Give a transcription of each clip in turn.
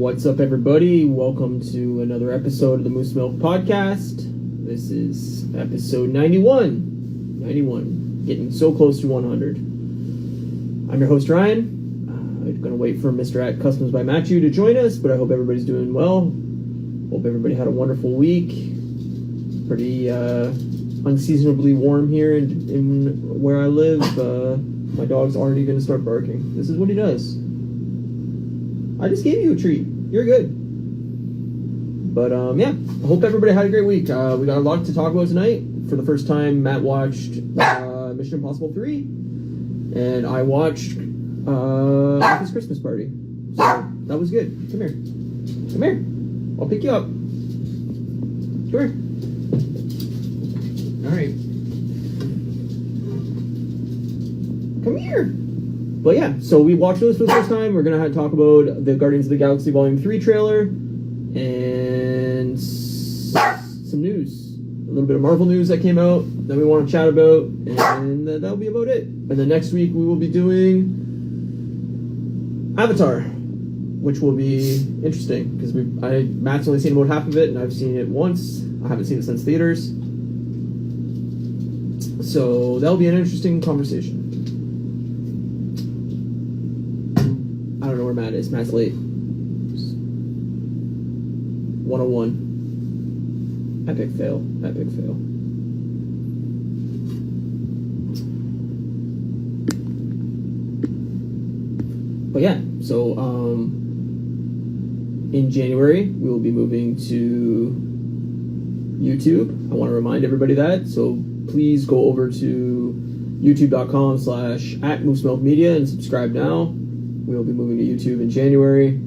What's up, everybody? Welcome to another episode of the Moose Milk Podcast. This is episode 91. 91. Getting so close to 100. I'm your host, Ryan. I'm going to wait for Mr. at Customs by Matthew to join us, but I hope everybody's doing well. Hope everybody had a wonderful week. Pretty unseasonably warm here in where I live. My dog's already going to start barking. This is what he does. I just gave you a treat. You're good. But, yeah, I hope everybody had a great week. We got a lot to talk about tonight. For the first time, Matt watched Mission Impossible 3, and I watched Office Christmas Party. So, that was good. Come here. Come here. I'll pick you up. Come here. All right. Come here. But yeah, so we watched those for the first time. We're going to talk about the Guardians of the Galaxy Volume 3 trailer and some news. A little bit of Marvel news that came out that we want to chat about, and that'll be about it. And then next week we will be doing Avatar, which will be interesting because Matt's only seen about half of it, and I've seen it once. I haven't seen it since theaters. So that'll be an interesting conversation. I don't know where Matt is. Matt's late. 101. Epic fail. Epic fail. But yeah, so in January we will be moving to YouTube. I want to remind everybody that. So please go over to youtube.com/@moosemilkmedia and subscribe now. We'll be moving to YouTube in January.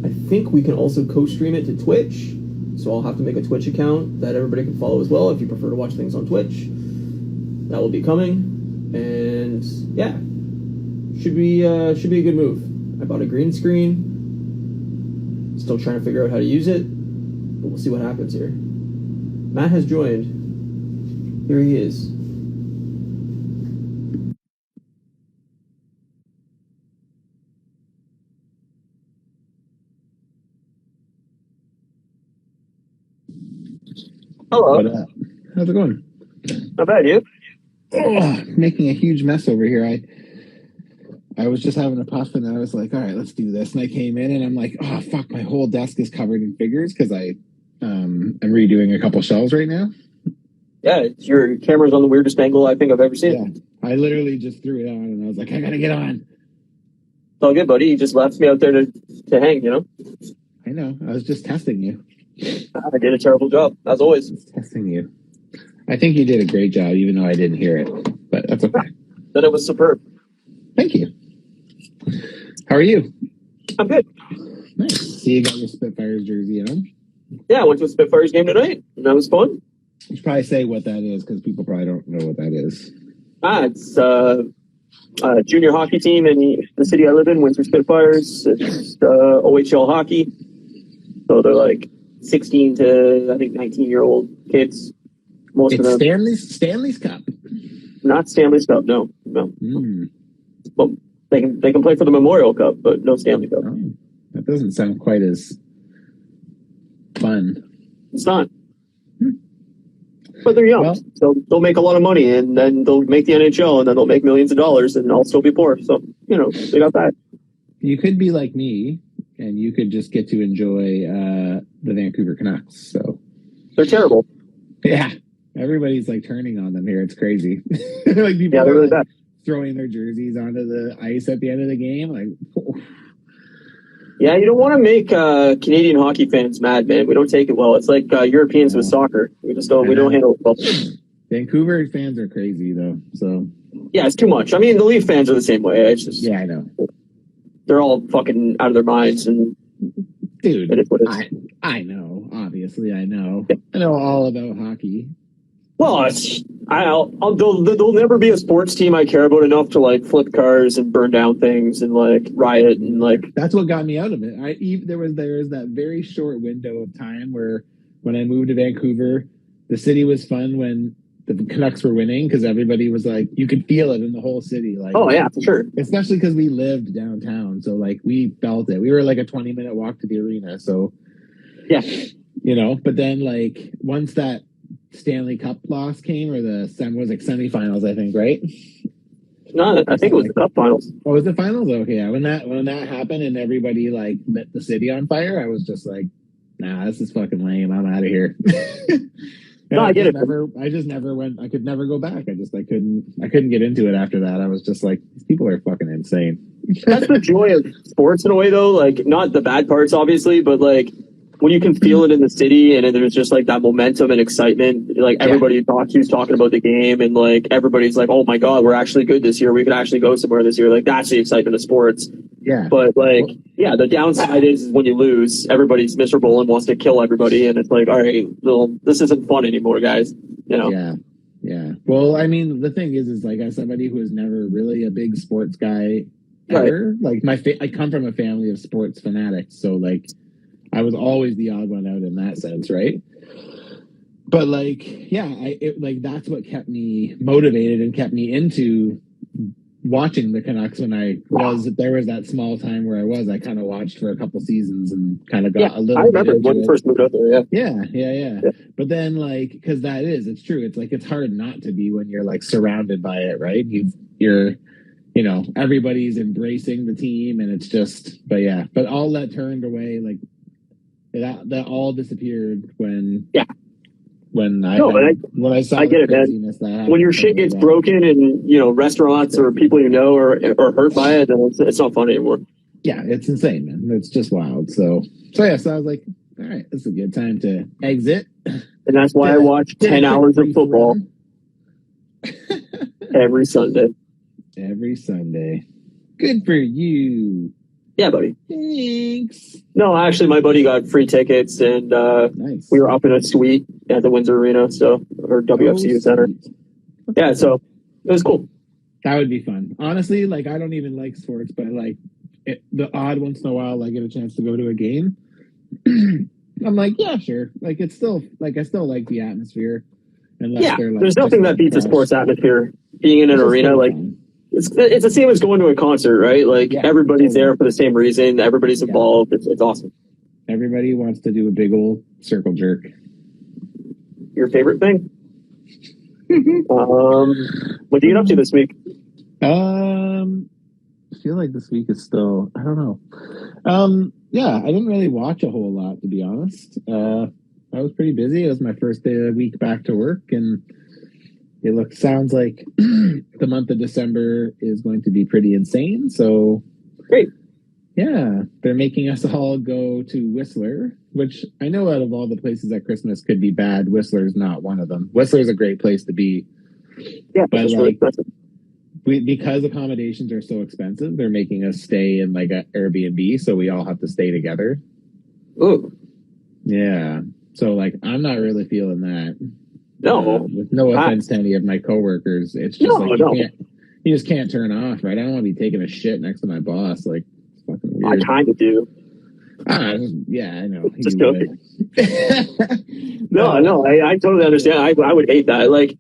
I think we can also co-stream it to Twitch, so I'll have to make a Twitch account that everybody can follow as well if you prefer to watch things on Twitch. That will be coming, and yeah, should be a good move. I bought a green screen. Still trying to figure out how to use it, but we'll see what happens here. Matt has joined. Here he is. Hello. How's it going? Not bad, you? Oh, making a huge mess over here. I was just having a puff, and I was like, all right, let's do this. And I came in, and I'm like, oh, fuck, my whole desk is covered in figures because I'm redoing a couple shelves right now. Yeah, your camera's on the weirdest angle I think I've ever seen. Yeah, I literally just threw it on, and I was like, I gotta get on. It's all good, buddy. You just left me out there to hang, you know? I know. I was just testing you. I did a terrible job, as always. Testing you. I think you did a great job, even though I didn't hear it. But that's okay. Then it was superb. Thank you. How are you? I'm good. Nice. So you got your Spitfires jersey on? Yeah, I went to a Spitfires game tonight, and that was fun. You should probably say what that is, because people probably don't know what that is. It's a junior hockey team in the city I live in, Windsor Spitfires. It's OHL hockey. So they're like 16 to, I think, 19-year-old kids. Most it's of them. Stanley's Cup. Not Stanley's Cup, no. Well, they can play for the Memorial Cup, but no Stanley Cup. Oh, that doesn't sound quite as fun. It's not. But they're young, so they'll make a lot of money, and then they'll make the NHL, and then they'll make millions of dollars, and I'll still be poor. So, you know, they got that. You could be like me, and you could just get to enjoy the Vancouver Canucks. So they're terrible. Yeah, everybody's like turning on them here. It's crazy. Like people they're really bad. Throwing their jerseys onto the ice at the end of the game. Like, yeah, you don't want to make Canadian hockey fans mad, man. We don't take it well. It's like Europeans with soccer. We just don't. We don't handle it well. Vancouver fans are crazy though. So yeah, it's too much. I mean, the Leaf fans are the same way. It's just I know. They're all fucking out of their minds, and dude, I know. Obviously, I know. Yeah. I know all about hockey. Well, there'll never be a sports team I care about enough to like flip cars and burn down things and like riot and like. That's what got me out of it. There was that very short window of time where when I moved to Vancouver, the city was fun when the Canucks were winning because everybody was like, you could feel it in the whole city. Like, Oh yeah, for sure. especially because we lived downtown, so like we felt it. We were like a 20-minute walk to the arena, so Yeah. But then like once that Stanley Cup loss came, or the semifinals, I think, right? No, I think it was the Cup finals. Oh, was it finals? Okay, yeah. When that happened and everybody like lit the city on fire, I was just like, nah, this is fucking lame. I'm out of here. No, I get it. I just never went. I could never go back. I couldn't get into it after that. I was just like, these people are fucking insane. That's the joy of sports in a way, though. Like, not the bad parts, obviously, but like when you can feel it in the city, and then there's just like that momentum and excitement. Like everybody who's talking about the game, and like everybody's like, "Oh my god, we're actually good this year. We could actually go somewhere this year." Like that's the excitement of sports. Yeah. But like, yeah, the downside is when you lose, everybody's miserable and wants to kill everybody, and it's like, all right, well, this isn't fun anymore, guys. Yeah. Yeah. Well, I mean, the thing is like, as somebody who was never really a big sports guy ever, like I come from a family of sports fanatics, so like I was always the odd one out in that sense, right? But like, yeah, that's what kept me motivated and kept me into watching the Canucks when there was that small time where I kind of watched for a couple seasons and kind of got a little. I remember when we first moved out there. Yeah. But then like, because it's true. It's like it's hard not to be when you're like surrounded by it, right? You're everybody's embracing the team, and it's just. But all that turned away, like that all disappeared when I saw. I get it, man. When your shit gets broken and restaurants or people are hurt by it, then it's not fun anymore. Yeah, it's insane, man. It's just wild. So I was like, all right, this is a good time to exit. And that's why I watch 10 hours of football every Sunday. Every Sunday. Good for you. Yeah, buddy. Thanks. No, actually, my buddy got free tickets, and nice. We were up in a suite at the Windsor Arena, or WFCU Center. Okay. Yeah, so it was cool. That would be fun. Honestly, like I don't even like sports, but like the odd once in a while, I get a chance to go to a game. I'm like, yeah, sure. Like it's still like I still like the atmosphere. There's nothing that beats a sports atmosphere. Being in an arena, like. It's the same as going to a concert, right? Like everybody's there for the same reason. Everybody's involved. It's awesome. Everybody wants to do a big old circle jerk. Your favorite thing? What do you get up to this week? I feel like this week is still, I don't know. I didn't really watch a whole lot, to be honest. I was pretty busy. It was my first day of the week back to work, and sounds like the month of December is going to be pretty insane. So great. Yeah, they're making us all go to Whistler, which I know out of all the places at Christmas could be bad, Whistler's not one of them. Whistler's a great place to be. Yeah, but like because accommodations are so expensive, they're making us stay in like an Airbnb, so we all have to stay together. Ooh. Yeah. So like I'm not really feeling that. No, with no offense to any of my coworkers, it's just you just can't turn off, right? I don't want to be taking a shit next to my boss. Like, it's fucking weird. I kind of do. Yeah, I know. Just joking. No, I totally understand. I would hate that. Like,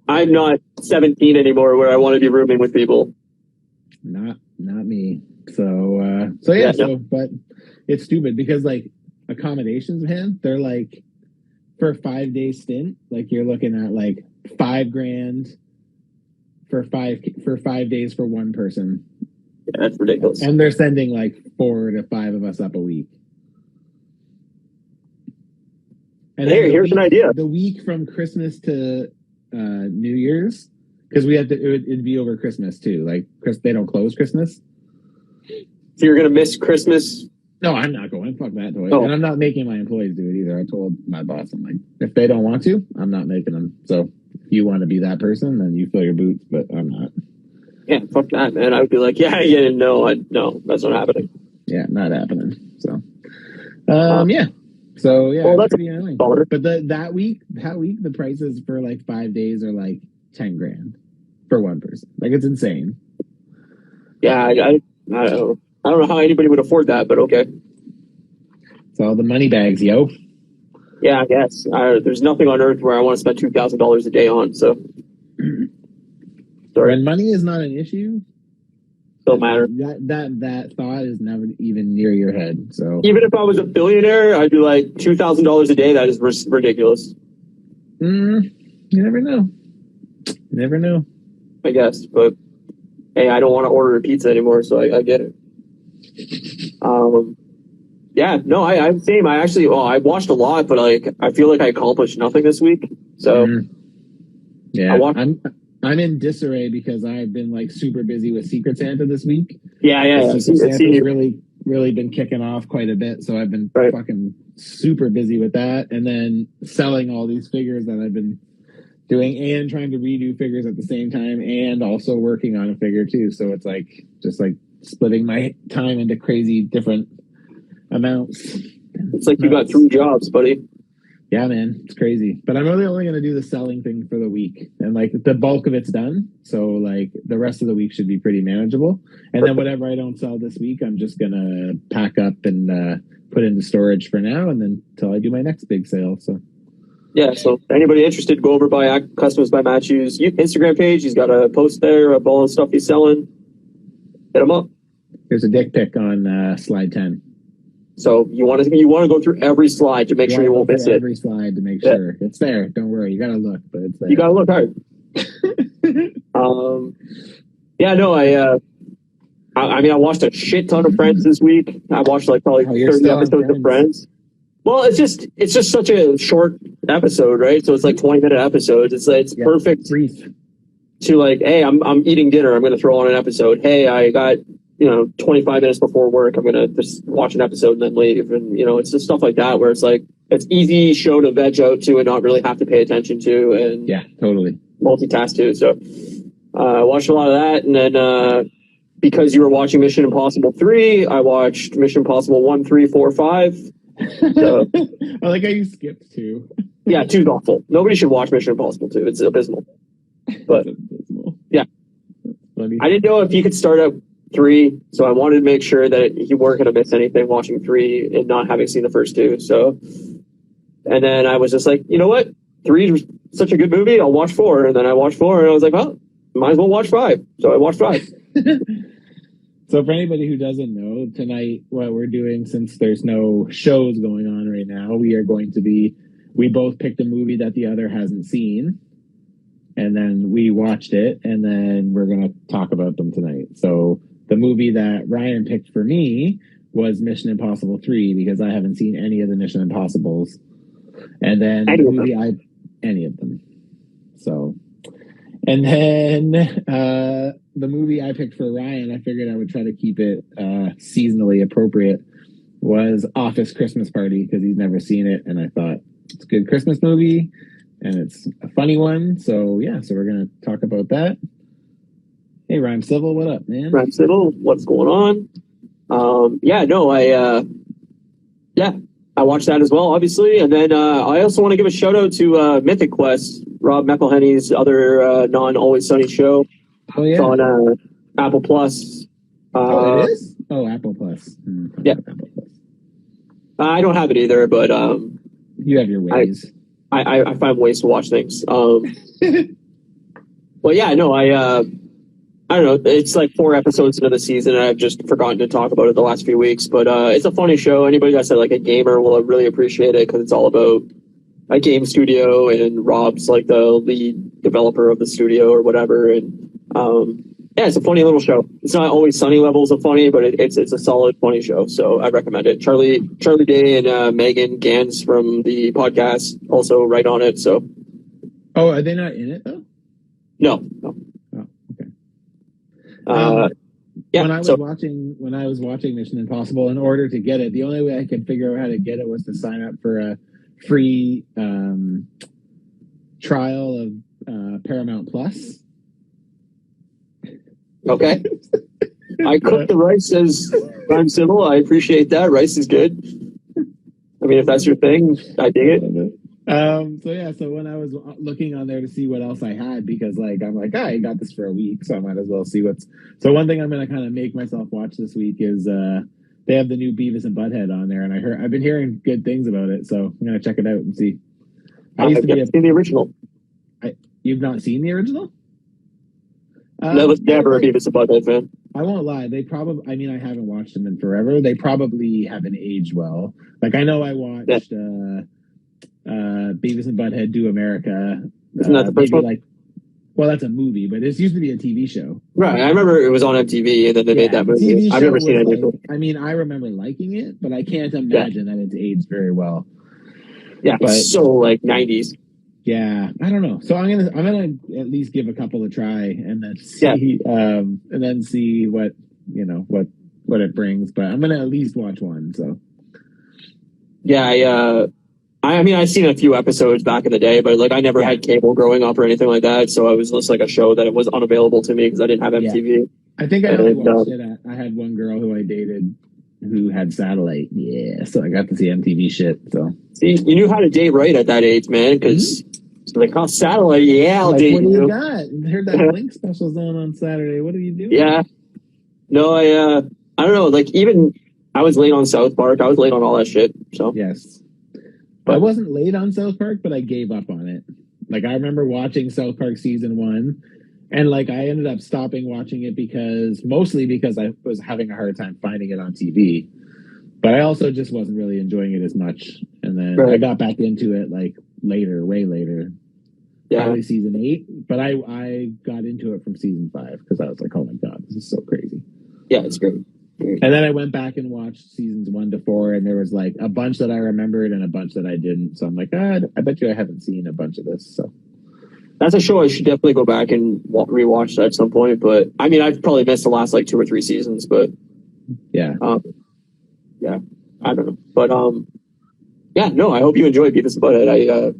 I'm not 17 anymore where I want to be rooming with people. Not me. So but it's stupid because like accommodations, man, they're like. For a 5-day stint, like you're looking at like $5,000 for 5 days for one person. Yeah, that's ridiculous. And they're sending like 4 to 5 of us up a week. And here's an idea. The week from Christmas to New Year's, because it'd be over Christmas too. Like they don't close Christmas. So you're gonna miss Christmas. No, I'm not going. Fuck that noise. And I'm not making my employees do it either. I told my boss, I'm like, if they don't want to, I'm not making them. So if you want to be that person, then you fill your boots, but I'm not. Yeah, fuck that, man. I would be like, no, that's not happening. Yeah, not happening. So, yeah. So, yeah, well, that's pretty annoying. But that week, the prices for like 5 days are like $10,000 for one person. Like, it's insane. Yeah, I don't know. I don't know how anybody would afford that, but okay. It's all the money bags, yo. Yeah, I guess. There's nothing on earth where I want to spend $2,000 a day on. So, sorry, When money is not an issue, don't matter. that thought is never even near your head. So Even if I was a billionaire, I'd be like $2,000 a day. That is ridiculous. you never know. You never know. I guess, but hey, I don't want to order a pizza anymore, so I get it. Yeah, no, I'm same. I actually, I watched a lot, but like, I feel like I accomplished nothing this week. So, yeah, I'm in disarray because I've been like super busy with Secret Santa this week. Yeah. Secret Santa's really been kicking off quite a bit, so I've been fucking super busy with that, and then selling all these figures that I've been doing, and trying to redo figures at the same time, and also working on a figure too. So it's like just like splitting my time into crazy different amounts. It's like you got 3 jobs, buddy. Yeah, man, it's crazy. But I'm really only going to do the selling thing for the week, and like the bulk of it's done. So like the rest of the week should be pretty manageable. And then whatever I don't sell this week, I'm just gonna pack up and put into storage for now, and then until I do my next big sale. So yeah. So anybody interested, go over by Customs by Matthew's Instagram page. He's got a post there of all the stuff he's selling. Hit him up. Here's a dick pic on slide 10. So you want to go through every slide to make sure you won't miss it. Every slide to make sure it's there. Don't worry, you gotta look, but it's there. You gotta look hard. Yeah, no, I mean, I watched a shit ton of Friends this week. I watched like probably 30 episodes of Friends. Well, it's just such a short episode, right? So it's like 20-minute episodes. It's perfect brief to like, hey, I'm eating dinner. I'm going to throw on an episode. Hey, I got 25 minutes before work. I'm going to just watch an episode and then leave. And it's just stuff like that where it's like it's easy show to veg out to and not really have to pay attention to and totally multitask to. So I watched a lot of that, and then because you were watching Mission Impossible 3, I watched Mission Impossible 1, 3, 4, 5. So, I like how you skipped 2. Yeah, 2's awful. Nobody should watch Mission Impossible 2. It's abysmal. But yeah, I didn't know if you could start at 3, so I wanted to make sure that you weren't going to miss anything watching 3 and not having seen the first 2. So, and then I was just like, you know what? 3 was such a good movie. I'll watch 4. And then I watched 4, and I was like, well, might as well watch 5. So I watched 5. So for anybody who doesn't know, tonight what we're doing, since there's no shows going on right now, we both picked a movie that the other hasn't seen, and then we watched it, and then we're going to talk about them tonight. So the movie that Ryan picked for me was Mission Impossible 3, because I haven't seen any of the Mission Impossibles. And then any of them. So, and then the movie I picked for Ryan, I figured I would try to keep it seasonally appropriate, was Office Christmas Party, because he's never seen it, and I thought it's a good Christmas movie, and it's a funny one. So yeah, so we're gonna talk about that. Hey, Rhyme Civil, what up, man? Rhyme Civil, what's going on? I watched that as well, obviously, and then I also want to give a shout out to Mythic Quest, Rob McElhenney's other non-Always Sunny show. Oh yeah, it's on Apple Plus. It is. Oh, Apple Plus. Yeah, Apple Plus. I don't have it either, but you have your ways. I find ways to watch things. Well, yeah, no, I don't know. It's like 4 episodes into the season, and I've just forgotten to talk about it the last few weeks. But it's a funny show. Anybody that's like a gamer will really appreciate it, because it's all about a game studio, and Rob's like the lead developer of the studio or whatever. And yeah, it's a funny little show. It's not always Sunny levels of funny, but it's a solid funny show. So I recommend it. Charlie Day and Megan Gans from the podcast also write on it. So, oh, are they not in it though? No. Okay. When I was watching Mission Impossible, in order to get it, the only way I could figure out how to get it was to sign up for a free trial of Paramount Plus. Okay. I cook the rice as Rhyme Civil. I appreciate that. Rice is good. I mean, if that's your thing, I dig it. So when I was looking on there to see what else I had, because like I'm like, I got this for a week, so I might as well see what's. So one thing I'm going to kind of make myself watch this week is they have the new Beavis and Butthead on there, and I've been hearing good things about it, so I'm gonna check it out and see. I've never seen the original. You've not seen the original? I was never a Beavis and Butthead fan. I won't lie. They probably. I mean, I haven't watched them in forever. They probably haven't aged well. Like I know I watched Beavis and Butthead Do America. Isn't that the first one? Well, that's a movie, but it used to be a TV show. Right. I remember it was on MTV, and then they made that movie. I've never seen it. I mean, I remember liking it, but I can't imagine that it's aged very well. Yeah, but, it's so like 90s. Yeah, I don't know. So I'm gonna at least give a couple a try, and then see what what it brings. But I'm gonna at least watch one. So yeah, I mean, I've seen a few episodes back in the day, but like I never had cable growing up or anything like that, so it was just like a show that it was unavailable to me because I didn't have MTV. Yeah. I think I only watched it. I had one girl who I dated who had satellite. Yeah, so I got to see MTV shit. So see, you knew how to date right at that age, man, because. Like, oh, satellite, yeah, I'll date you. What do you got? I heard that Blink special's on Saturday. What are you doing? Yeah. No, I don't know. Like, even I was late on South Park. I was late on all that shit. So yes. But I wasn't late on South Park, but I gave up on it. Like, I remember watching South Park season 1, and like I ended up stopping watching it mostly because I was having a hard time finding it on TV. But I also just wasn't really enjoying it as much. And then I got back into it like way later. Yeah. Probably season 8. But I got into it from season 5 because I was like, oh my God, this is so crazy. Yeah, it's great. And then I went back and watched seasons 1 to 4, and there was like a bunch that I remembered and a bunch that I didn't. So I'm like, I bet you I haven't seen a bunch of this. So that's a show I should definitely go back and rewatch at some point. But I mean, I've probably missed the last like 2 or 3 seasons. But yeah, I don't know. But yeah, no, I hope you enjoy Beavis and Butthead.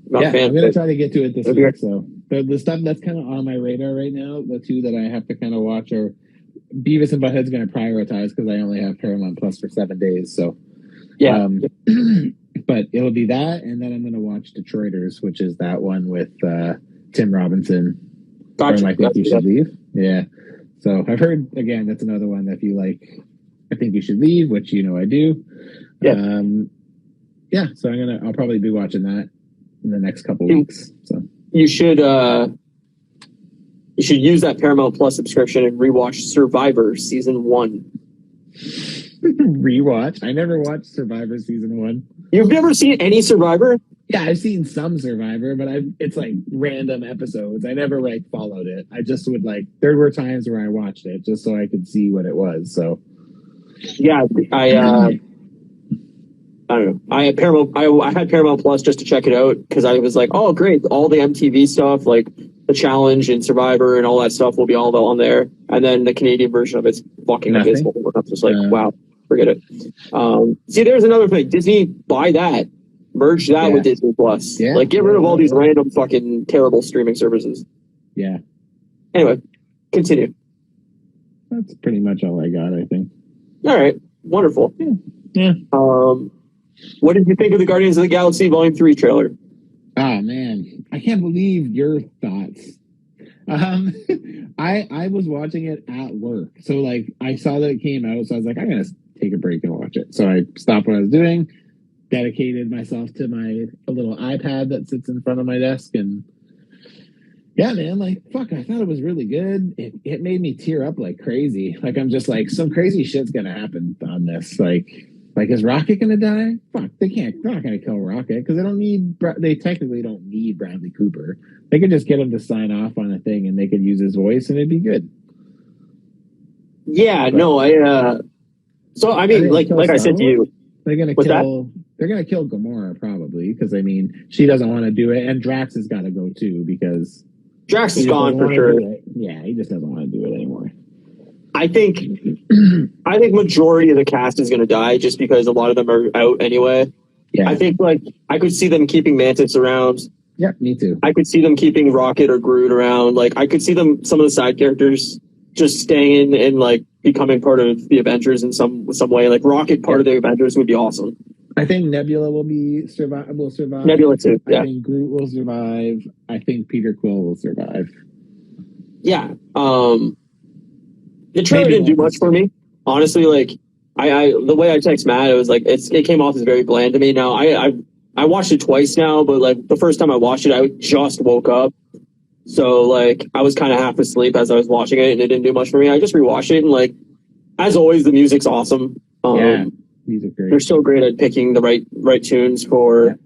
I'm a fan. I'm gonna try to get to it this week. So the stuff that's kind of on my radar right now, the 2 that I have to kind of watch are Beavis and Butthead's going to prioritize because I only have Paramount Plus for 7 days. So yeah, but it'll be that, and then I'm going to watch Detroiters, which is that one with Tim Robinson. Gotcha. I think you should leave. Yeah. So I've heard again that's another one that if you like, I think you should leave, which I do. Yeah. So I'll probably be watching that in the next couple weeks. So you should use that Paramount Plus subscription and rewatch Survivor season 1. Rewatch? I never watched Survivor season 1. You've never seen any Survivor? Yeah, I've seen some Survivor, but it's like random episodes. I never followed it. I just would there were times where I watched it just so I could see what it was. So yeah, I don't know. I had Paramount Plus just to check it out because I was like, oh great, all the MTV stuff like the challenge and Survivor and all that stuff will be all on there, and then the Canadian version of it's fucking abysmal. I'm just like, wow, forget it. See, there's another thing. Disney, buy that, merge that with Disney Plus. Yeah, get rid of all these random fucking terrible streaming services. Yeah. Anyway, continue. That's pretty much all I got, I think. All right, wonderful. Yeah. What did you think of the Guardians of the Galaxy Volume 3 trailer? Oh man, I can't believe your thoughts. I was watching it at work, so I saw that it came out, so I was like, I'm gonna take a break and watch it. So I stopped what I was doing, dedicated myself to my little iPad that sits in front of my desk, and yeah, man, fuck, I thought it was really good. It made me tear up like crazy. I'm just some crazy shit's gonna happen on this. Is Rocket gonna die? Fuck, they're not gonna kill Rocket because they technically don't need Bradley Cooper. They could just get him to sign off on a thing and they could use his voice and it'd be good. Yeah, no, so I mean, like I said to you, they're gonna kill Gamora probably because she doesn't want to do it, and Drax has got to go too because Drax is gone for sure. Yeah, he just doesn't want to do it anymore. I think majority of the cast is going to die just because a lot of them are out anyway. Yeah. I think I could see them keeping Mantis around. Yeah, me too. I could see them keeping Rocket or Groot around. I could see some of the side characters just staying and becoming part of the Avengers in some way. Rocket part of the Avengers would be awesome. I think Nebula will survive. Nebula too. Yeah. I think Groot will survive. I think Peter Quill will survive. Yeah. The trailer didn't do much for me. Honestly, I the way I text Matt, it was like it came off as very bland to me. Now I watched it twice now, but like the first time I watched it, I just woke up, so like I was kind of half asleep as I was watching it, and it didn't do much for me. I just rewatched it, and like as always, the music's awesome. Yeah, music great. They're so great at picking the right tunes for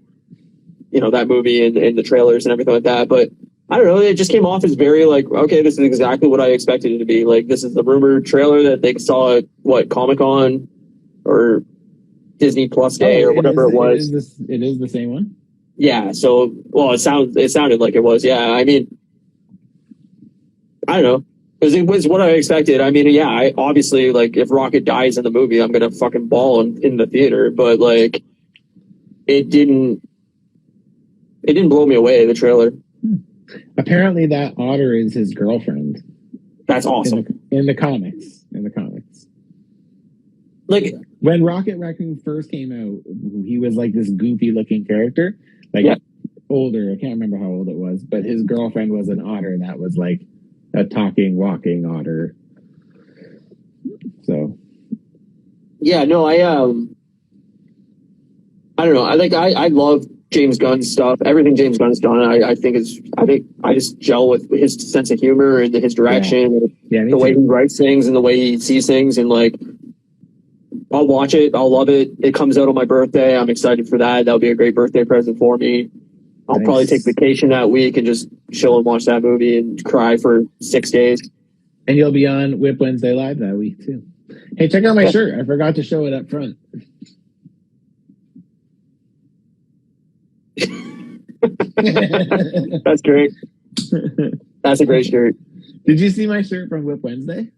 that movie and the trailers and everything like that. But I don't know, it just came off as very like, okay, this is exactly what I expected it to be. Like, this is the rumored trailer that they saw at Comic-Con or Disney Plus Day or whatever it was. It is the same one. Yeah. So, well, it sounded like it was. Yeah. I mean, I don't know. It was what I expected. I mean, yeah, I obviously, like, if Rocket dies in the movie, I'm gonna fucking bawl in the theater. But like, it didn't blow me away. The trailer. Apparently, that otter is his girlfriend. That's awesome. In the comics. Like, when Rocket Raccoon first came out, he was like this goofy looking character, like older. I can't remember how old it was, but his girlfriend was an otter that was like a talking, walking otter. So, yeah, no, I don't know. I love James Gunn's stuff. Everything James Gunn's done, I think I just gel with his sense of humor and his direction, and the way he writes things and the way he sees things, and like, I'll watch it. I'll love it. It comes out on my birthday. I'm excited for that. That'll be a great birthday present for me. I'll probably take vacation that week and just chill and watch that movie and cry for 6 days. And you'll be on Whip Wednesday Live that week too. Hey, check out my shirt. I forgot to show it up front. That's great. That's a great shirt. Did you see my shirt from Whip Wednesday?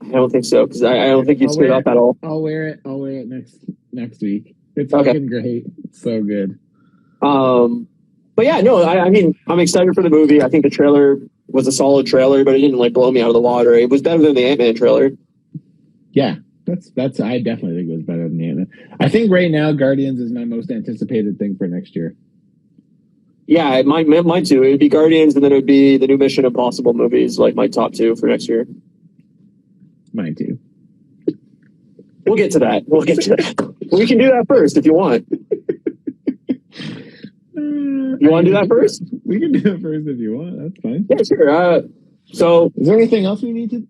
I don't think so, because I don't think you stood up at all. I'll wear it next week. It's fucking great. It's so good. But yeah, no, I mean, I'm excited for the movie. I think the trailer was a solid trailer, but it didn't like blow me out of the water. It was better than the Ant-Man trailer. Yeah, that's. I definitely think it was better than the Ant-Man. I think right now Guardians is my most anticipated thing for next year. Yeah, mine too. It would be Guardians, and then it would be the new Mission Impossible movies, like my top two for next year. Mine too. We'll get to that. We can do that first if you want. You want to do that first? We can do it first if you want. That's fine. Yeah, sure. So, is there anything else we need to?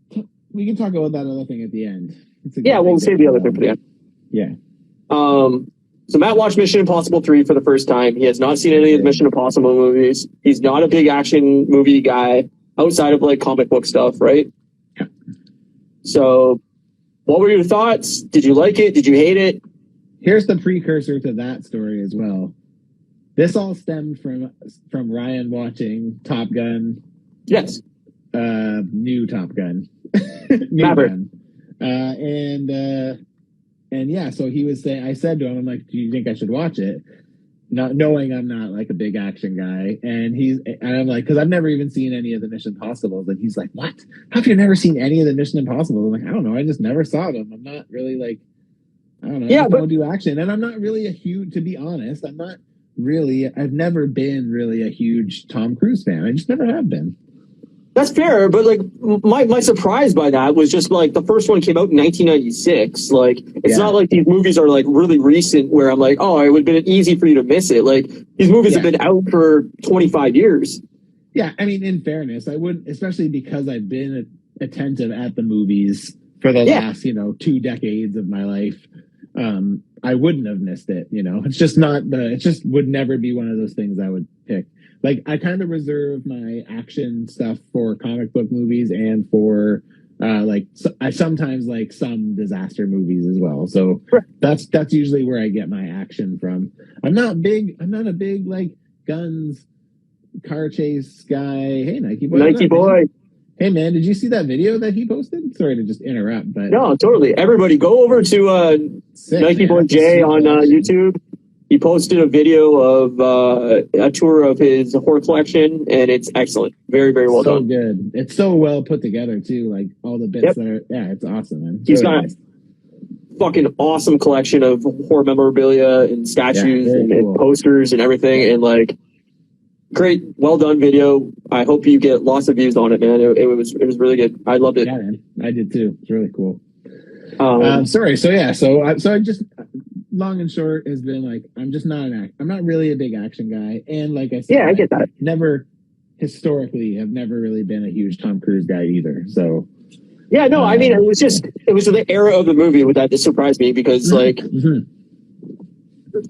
We can talk about that other thing at the end. We'll save the other thing for the end. Yeah. So Matt watched Mission Impossible 3 for the first time. He has not seen any of the Mission Impossible movies. He's not a big action movie guy outside of like comic book stuff, right? Yeah. So, what were your thoughts? Did you like it? Did you hate it? Here's the precursor to that story as well. This all stemmed from Ryan watching Top Gun. Yes. New Top Gun. Maverick. And yeah, so he was saying, I said to him, I'm like, do you think I should watch it? Not knowing I'm not like a big action guy. And I'm like, because I've never even seen any of the Mission Impossibles. And he's like, what? How have you never seen any of the Mission Impossibles? I'm like, I don't know. I just never saw them. I'm not really like, I don't know. I don't do action. And I'm not really to be honest, I've never been really a huge Tom Cruise fan. I just never have been. That's fair, but like my surprise by that was just like the first one came out in 1996. Like it's not like these movies are like really recent where I'm like, oh, it would have been easy for you to miss it. Like these movies have been out for 25 years. Yeah, I mean, in fairness, I would, especially because I've been attentive at the movies for the last 2 decades of my life. I wouldn't have missed it. It's just it just would never be one of those things I would pick. Like, I kind of reserve my action stuff for comic book movies and for, I sometimes like some disaster movies as well. So that's usually where I get my action from. I'm not a big, like, guns, car chase guy. Hey, Nike boy. Hey, man, did you see that video that he posted? Sorry to just interrupt, but... No, totally. Everybody, go over to Nike Boy J on YouTube. He posted a video of a tour of his horror collection, and it's excellent. Very, very well done. So good. It's so well put together, too. Like, all the bits that are... Yeah, it's awesome, man. He's got a fucking awesome collection of horror memorabilia and statues and posters and everything, and, like, great, well done video. I hope you get lots of views on it, man. It was really good. I loved it. Yeah, man. I did, too. It's really cool. Sorry. So yeah. So I just long and short has been like I'm just not I'm not really a big action guy, and like I said, Yeah, I get that. Never historically have never really been a huge Tom Cruise guy either. So yeah, no, I mean it was the era of the movie that surprised me because like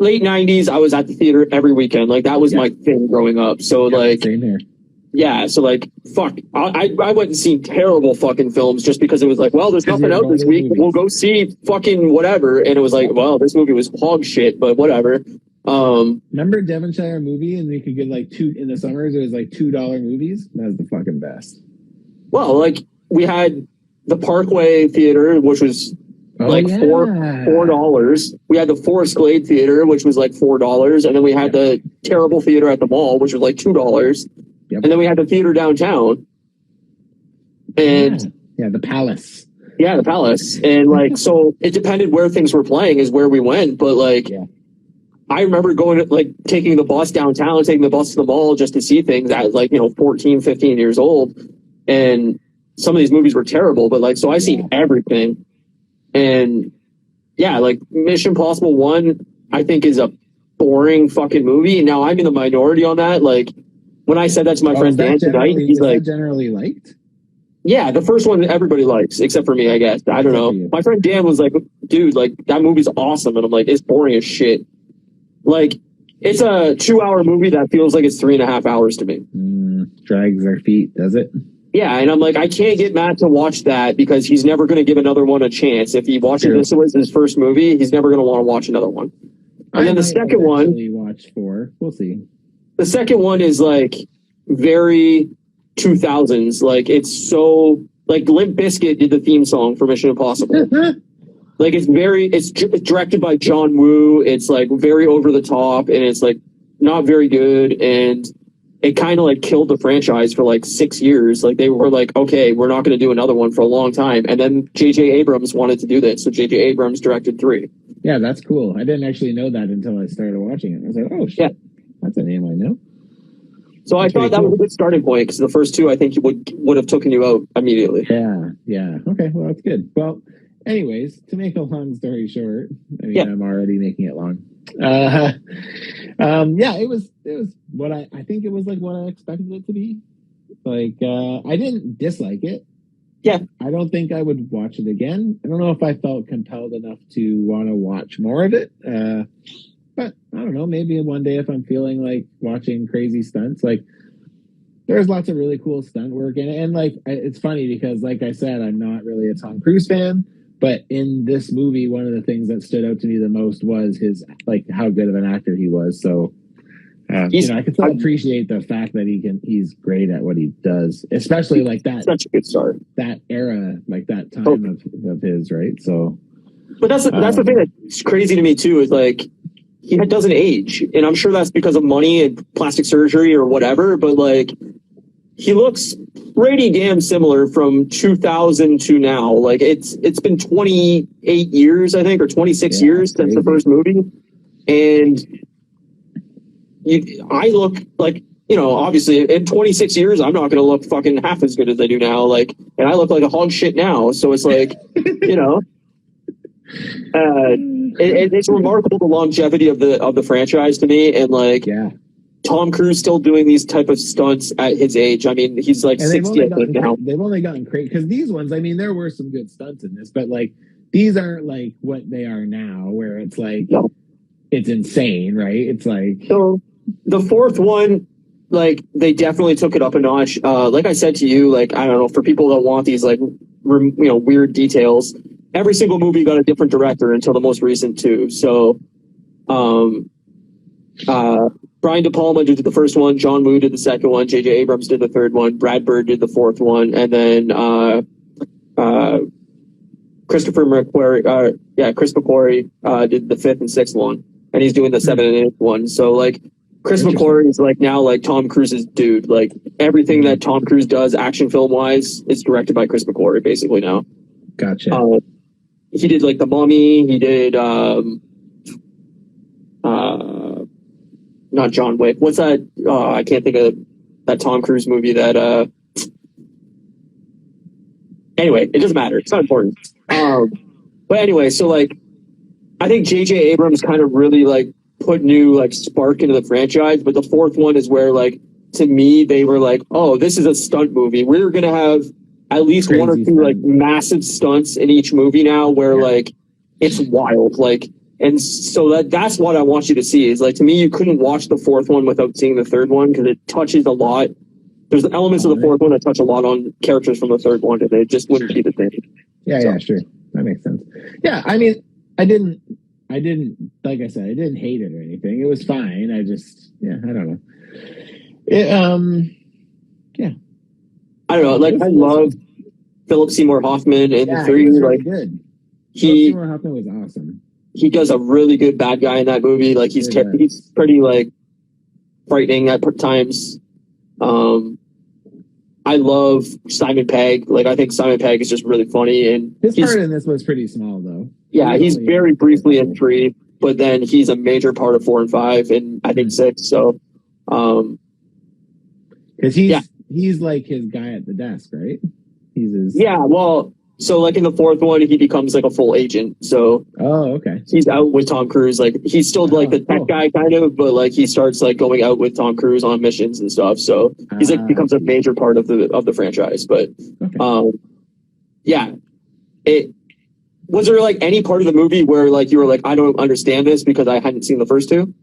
late '90s, I was at the theater every weekend. Like that was my thing growing up. So like same here. Yeah, so like, fuck, I went and seen terrible fucking films just because it was like, well, there's nothing out this week. We'll go see fucking whatever. And it was like, well, this movie was hog shit, but whatever. Remember Devonshire movie, and we could get like in the summers. It was like $2 movies. That was the fucking best. Well, like we had the Parkway Theater, which was $4. We had the Forest Glade Theater, which was like $4, and then we had the terrible theater at the mall, which was like $2. Yep. And then we had the theater downtown. And the Palace. Yeah, the Palace. And like, so it depended where things were playing is where we went. But like, I remember going to like taking the bus downtown, taking the bus to the mall just to see things at like, 14, 15 years old. And some of these movies were terrible, but like, so I seen everything. And yeah, like Mission Impossible 1, I think is a boring fucking movie. Now I'm in the minority on that. Like, when I said that to my friend Dan tonight, he's like, generally liked? Yeah, the first one everybody likes, except for me, I guess. I don't know. My friend Dan was like, dude, like, that movie's awesome. And I'm like, it's boring as shit. Like, it's a 2-hour movie that feels like it's 3.5 hours to me. Drags their feet, does it? Yeah, and I'm like, I can't get Matt to watch that because he's never going to give another one a chance. If he watches this was his first movie, he's never going to want to watch another one. And then the second one, watch 4. We'll see. The second one is like very 2000s. Like it's so like Limp Bizkit did the theme song for Mission Impossible. Like it's directed by John Woo. It's like very over the top and it's like not very good. And it kind of like killed the franchise for like 6 years. Like they were like, okay, we're not going to do another one for a long time. And then J.J. Abrams wanted to do this. So J.J. Abrams directed 3. Yeah, that's cool. I didn't actually know that until I started watching it. I was like, oh shit. Yeah. That's a name I know. So I thought that was a good starting point because the first 2, I think, would have taken you out immediately. Yeah. Okay, well, that's good. Well, anyways, to make a long story short, I mean, I'm already making it long. It was what I think it was like what I expected it to be. Like, I didn't dislike it. Yeah. I don't think I would watch it again. I don't know if I felt compelled enough to want to watch more of it. But I don't know, maybe one day if I'm feeling like watching crazy stunts, like there's lots of really cool stunt work in it. And like, it's funny because like I said, I'm not really a Tom Cruise fan, but in this movie, one of the things that stood out to me the most was his, like how good of an actor he was. So, I can still appreciate the fact that he's great at what he does, especially like that. Such a good start. That era, like that time of his, right? So, but that's the thing that's crazy to me too, is like, he doesn't age, and I'm sure that's because of money and plastic surgery or whatever, but like he looks pretty damn similar from 2000 to now. Like it's been 28 years, I think, or 26 years since the first movie. And I look like, obviously in 26 years, I'm not going to look fucking half as good as I do now. Like, and I look like a hog shit now. So it's like, it's remarkable the longevity of the franchise to me, and like Tom Cruise still doing these type of stunts at his age. I mean, he's like 60 I think now. They've only gotten crazy because these ones. I mean, there were some good stunts in this, but like these aren't like what they are now, where it's like it's insane, right? It's like so the fourth one. Like they definitely took it up a notch. Like I said to you, like I don't know, for people that want these like weird details. Every single movie got a different director until the most recent 2. So, Brian De Palma did the first one, John Woo did the second one, J.J. Abrams did the third one, Brad Bird did the fourth one, and then Chris McQuarrie did the fifth and sixth one, and he's doing the 7th and 8th one. So like Chris McQuarrie is like now like Tom Cruise's dude. Like everything that Tom Cruise does action film wise is directed by Chris McQuarrie basically now. Gotcha. He did like The Mummy. He did not John Wick. What's that? I can't think of that Tom Cruise movie that anyway, it doesn't matter. It's not important. But anyway, so like, I think J.J. Abrams kind of really like put new like spark into the franchise. But the fourth one is where like, to me, they were like, oh, this is a stunt movie. We're gonna have at least one or Crazy two like stunt. massive stunts in each movie now, where like it's wild. Like, and so that's what I want you to see. Is like, to me, you couldn't watch the fourth one without seeing the third one because it touches a lot. There's elements of the fourth one that touch a lot on characters from the third one, and it just wouldn't be the same. Yeah, So. yeah, sure. That makes sense. Yeah, I mean, I didn't, like I said, I didn't hate it or anything. It was fine. I just, I don't know. Yeah. I don't know. Like, I love Philip Seymour Hoffman in the three. He was like, really good. he Seymour Hoffman was awesome. he does a really good bad guy in that movie. Like, he's pretty like frightening at times. I love Simon Pegg. Like, I think Simon Pegg is just really funny, and his part in this was pretty small, though. Yeah, he's very briefly in 3, but then he's a major part of 4 and 5, and I think 6. So, because he's like his guy at the desk, right? He's his. Yeah, well, so like in the 4th one, he becomes like a full agent. So, okay. He's out with Tom Cruise. Like, he's still like the tech guy kind of, but like he starts like going out with Tom Cruise on missions and stuff. So he's like becomes a major part of the franchise. But was there like any part of the movie where like you were like, I don't understand this because I hadn't seen the first 2?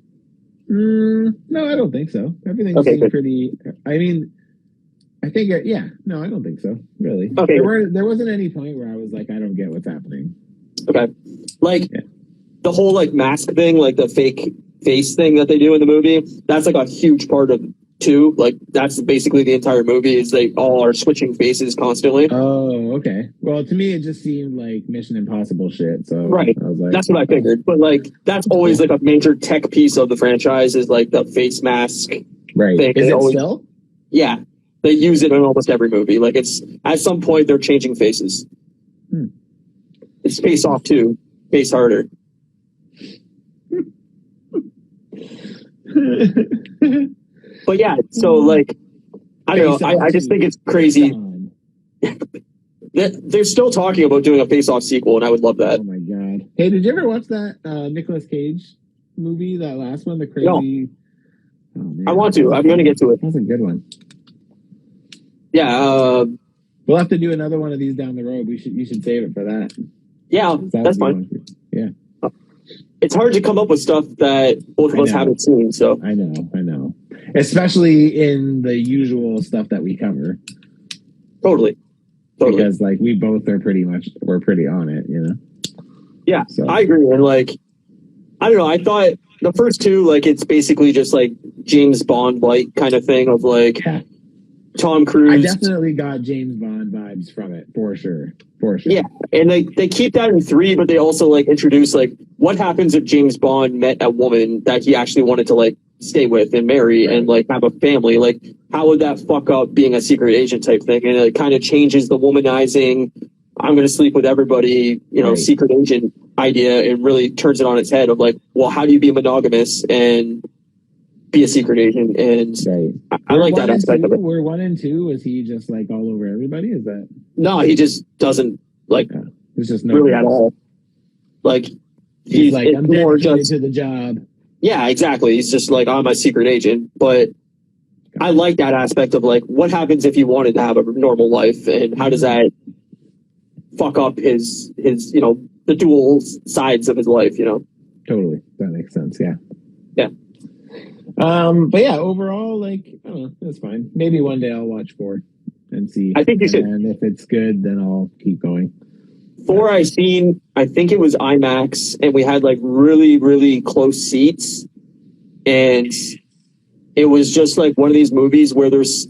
No, I don't think so. Everything seemed pretty. I mean, I think no, I don't think so. Really. Okay. There wasn't any point where I was like, I don't get what's happening. Okay. Like the whole like mask thing, like the fake face thing that they do in the movie, that's like a huge part of 2. Like, that's basically the entire movie is they all are switching faces constantly. Oh, okay. Well, to me, it just seemed like Mission Impossible shit. So right. I was like, that's what I figured. But like, that's always like a major tech piece of the franchise is like the face mask. Right. Thing. Is it still? Yeah. They use it in almost every movie. Like, it's at some point they're changing faces. It's Face Off too. Face Harder. But yeah, so like, I don't know. I just think it's crazy. They're still talking about doing a Face Off sequel, and I would love that. Oh my god! Hey, did you ever watch that Nicolas Cage movie? That last one, the crazy. No. Oh, man. I want to. I'm going to get to it. That's a good one. Yeah. We'll have to do another one of these down the road. You should save it for that. Yeah, that's fine. Yeah. It's hard to come up with stuff that both of us haven't seen. So I know. Especially in the usual stuff that we cover. Totally. Because like we both are we're pretty on it, you know? Yeah, so. I agree. And like, I don't know, I thought the first 2, like, it's basically just like James Bond-like kind of thing of like Tom Cruise. I definitely got James Bond vibes from it, for sure. Yeah, and they keep that in 3, but they also like introduce like what happens if James Bond met a woman that he actually wanted to like stay with and marry and like have a family. Like, how would that fuck up being a secret agent type thing? And it kind of changes the womanizing, I'm going to sleep with everybody, secret agent idea, and really turns it on its head of like, well, how do you be monogamous and be a secret agent? And I like that aspect of it. Were 1 and 2, is he just like all over everybody? Is that? No, he just doesn't like it's just really at all. Like, he's like, I'm more just to the job. Yeah, exactly. He's just like, I'm a secret agent. But I like that aspect of like, what happens if he wanted to have a normal life, and how does that fuck up his the dual sides of his life, Totally. That makes sense. Yeah. Yeah. But yeah, overall, like, I don't know, it's fine. Maybe one day I'll watch 4 and see. I think you should. And if it's good, then I'll keep going. 4 I think it was IMAX, and we had like really, really close seats, and it was just like one of these movies where there's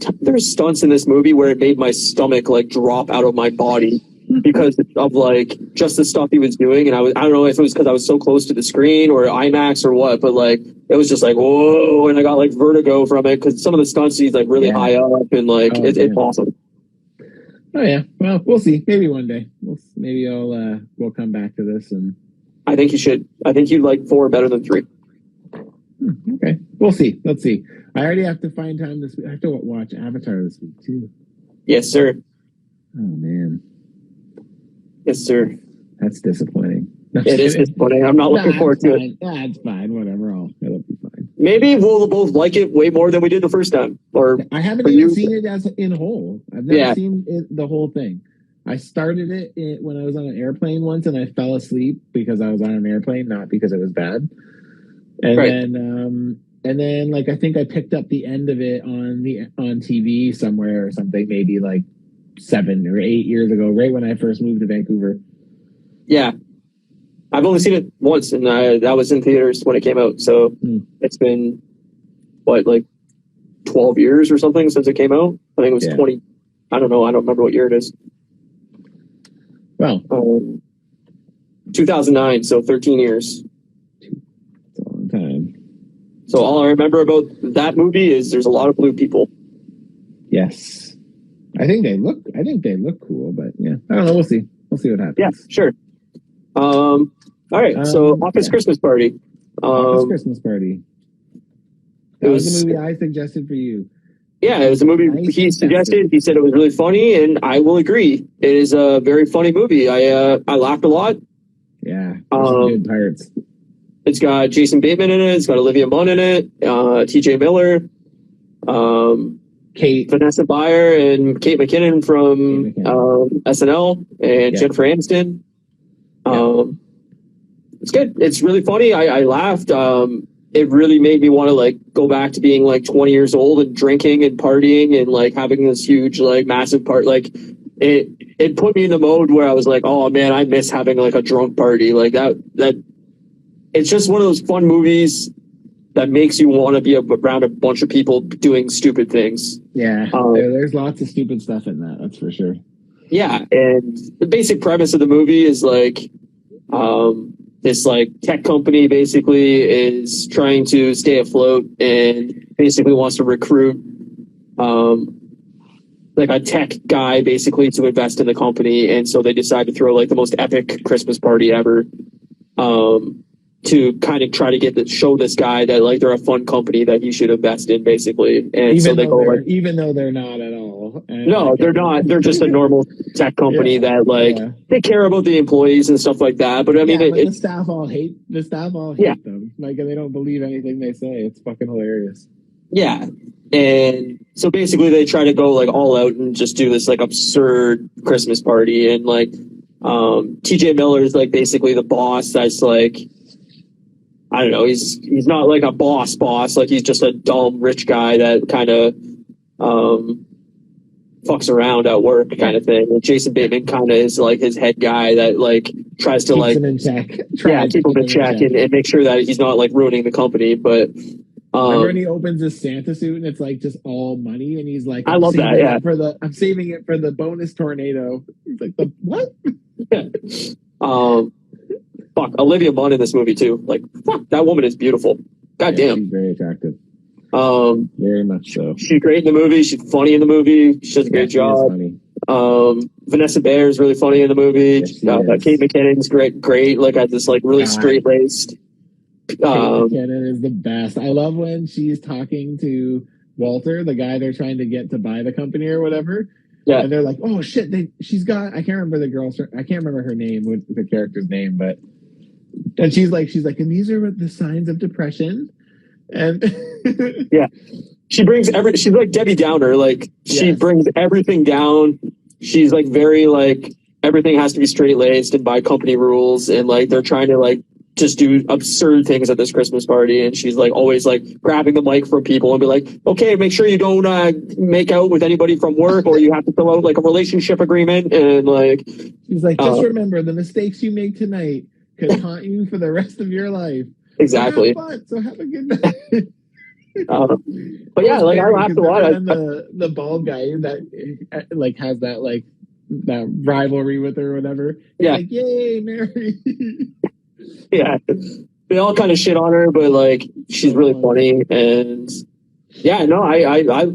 stunts in this movie where it made my stomach like drop out of my body because of like just the stuff he was doing. And I don't know if it was because I was so close to the screen or IMAX or what, but like it was just like, whoa, and I got like vertigo from it because some of the stunts he's like really high up, and like it's awesome. Oh yeah, well, we'll see. Maybe one day. Maybe we'll come back to this, and I think you should. I think you'd like 4 better than 3. Okay, we'll see. Let's see. I already have to find time this week. I have to watch Avatar this week too. Yes, sir. Oh man. Yes, sir. That's disappointing. No, It is disappointing. I'm not looking forward to it. It's fine. Whatever. It'll be fine. Maybe we'll both like it way more than we did the first time. Or I haven't even seen it as in whole. I've never seen the whole thing. I started it when I was on an airplane once, and I fell asleep because I was on an airplane, not because it was bad. And then like I think I picked up the end of it on TV somewhere or something, maybe like 7 or 8 years ago, right when I first moved to Vancouver. Yeah, I've only seen it once, and that was in theaters when it came out. So it's been like 12 years or something since it came out. I think it was 20. I don't know. I don't remember what year it is. Well, 2009. So 13 years. It's a long time. So all I remember about that movie is there's a lot of blue people. Yes, I think they look cool, but yeah, I don't know. We'll see what happens. Yeah, sure. All right. So Office Christmas Party. Office Christmas Party. That was the movie I suggested for you. Yeah, it was a movie he suggested. He said it was really funny, and I will agree. It is a very funny movie. I laughed a lot. Yeah, some good parts. It's got Jason Bateman in it. It's got Olivia Munn in it. T.J. Miller. Vanessa Bayer and Kate McKinnon from SNL and Jennifer Aniston. It's good. It's really funny. I laughed. It really made me want to like go back to being like 20 years old and drinking and partying and like having this huge like massive part. Like it put me in the mode where I was like, oh man, I miss having like a drunk party like that. It's just one of those fun movies that makes you want to be around a bunch of people doing stupid things. Yeah, there's lots of stupid stuff in that. That's for sure. Yeah, and the basic premise of the movie is like this like tech company basically is trying to stay afloat and basically wants to recruit like a tech guy basically to invest in the company, and so they decide to throw like the most epic Christmas party ever. To kind of try to show this guy that like they're a fun company that he should invest in, basically. And so they go like, even though they're not at all. No, they're not. They're just a normal tech company that like they care about the employees and stuff like that. But I mean, the staff all hate them. Like they don't believe anything they say. It's fucking hilarious. Yeah, and so basically they try to go like all out and just do this like absurd Christmas party, and like T.J. Miller is like basically the boss. That's like, I don't know, he's not like a boss, like he's just a dumb rich guy that kind of fucks around at work kind of thing. And Jason Bateman kind of is like his head guy that like tries to keep like him in check. Keep him in check and make sure that he's not like ruining the company. But remember when he opens his Santa suit and it's like just all money, and he's like, I love that. Yeah, I'm saving it for the bonus tornado. He's like, the what? Yeah. Fuck, Olivia Munn in this movie too. Like, fuck, that woman is beautiful. God damn. She's very attractive. Very much so. She's great in the movie. She's funny in the movie. She does a great job. Vanessa Bayer is really funny in the movie. Kate McKinnon's great. Like, at this like really straight laced. Kate McKinnon is the best. I love when she's talking to Walter, the guy they're trying to get to buy the company or whatever. Yeah, and they're like, "Oh shit!" She's got. I can't remember I can't remember her name, the character's name, but. And she's like, and these are the signs of depression. And yeah, she's like Debbie Downer. Like she brings everything down. She's like very like everything has to be straight laced and by company rules. And like they're trying to like just do absurd things at this Christmas party. And she's like always like grabbing the mic from people and be like, okay, make sure you don't make out with anybody from work, or you have to fill out like a relationship agreement. And like she's like, just remember the mistakes you make tonight could haunt you for the rest of your life. Exactly. So have a good night. But yeah, like I laughed a lot. The bald guy that like has that like that rivalry with her or whatever. Yeah. Like, yay, Mary. Yeah. They all kind of shit on her, but like she's really funny. And yeah, no, I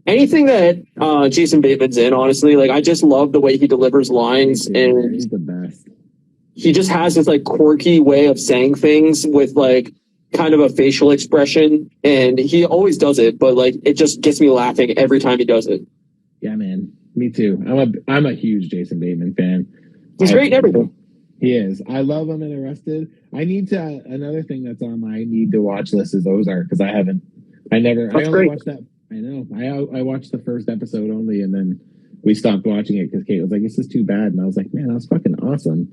anything that Jason Bateman's in, honestly, like I just love the way he delivers lines, and he's the best. He just has this like quirky way of saying things with like kind of a facial expression, and he always does it, but like it just gets me laughing every time he does it. Yeah, man, me too. I'm a huge Jason Bateman fan. He's great in everything. He is. I love him in Arrested. I need to. Another thing that's on my need to watch list is Ozark because I haven't. I never. I That's only great. watched that. I know. I watched the first episode only, and then we stopped watching it because Kate was like, "This is too bad," and I was like, "Man, that was fucking awesome."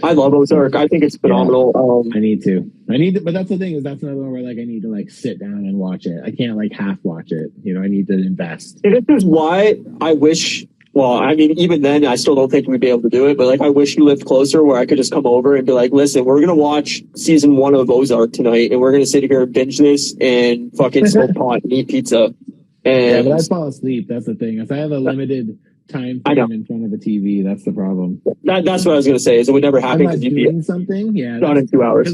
I love Ozark. I think it's phenomenal. I need to. I need to, but that's the thing is that's another one where like I need to like sit down and watch it. I can't like half watch it. You know, I need to invest. And this is why I wish. Well, I mean, even then, I still don't think we'd be able to do it. But like, I wish you lived closer, where I could just come over and be like, "Listen, we're gonna watch season 1 of Ozark tonight, and we're gonna sit here and binge this and fucking smoke pot and eat pizza." And Yeah, but I'd fall asleep. That's the thing. If I have a limited time frame in front of a TV, that's the problem. that's what I was gonna say. Is it would never happen because you'd be doing something. Yeah, done in 2 hours.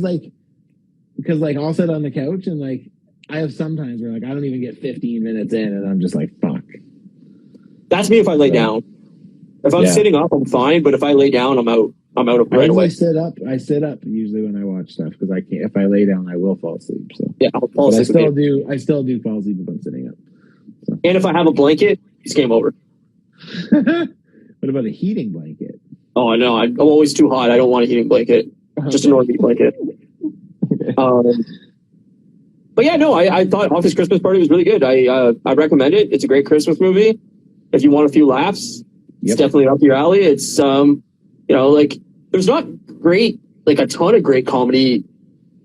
Because I'll sit on the couch and like I have sometimes where like I don't even get 15 minutes in, and I'm just like, fuck. That's me if I lay down. If I'm sitting up, I'm fine. But if I lay down, I'm out. I'm out of right away. I sit up usually when I watch stuff because I can't. If I lay down, I will fall asleep. So yeah, I'll fall asleep. I still do fall asleep if I'm sitting up. So. And if I have a blanket, it's game over. What about a heating blanket? Oh no, I'm always too hot. I don't want a heating blanket. Just a normal blanket. Okay. But yeah, no, I thought Office Christmas Party was really good. I recommend it. It's a great Christmas movie. If you want a few laughs, it's definitely up your alley. It's like there's not great a ton of great comedy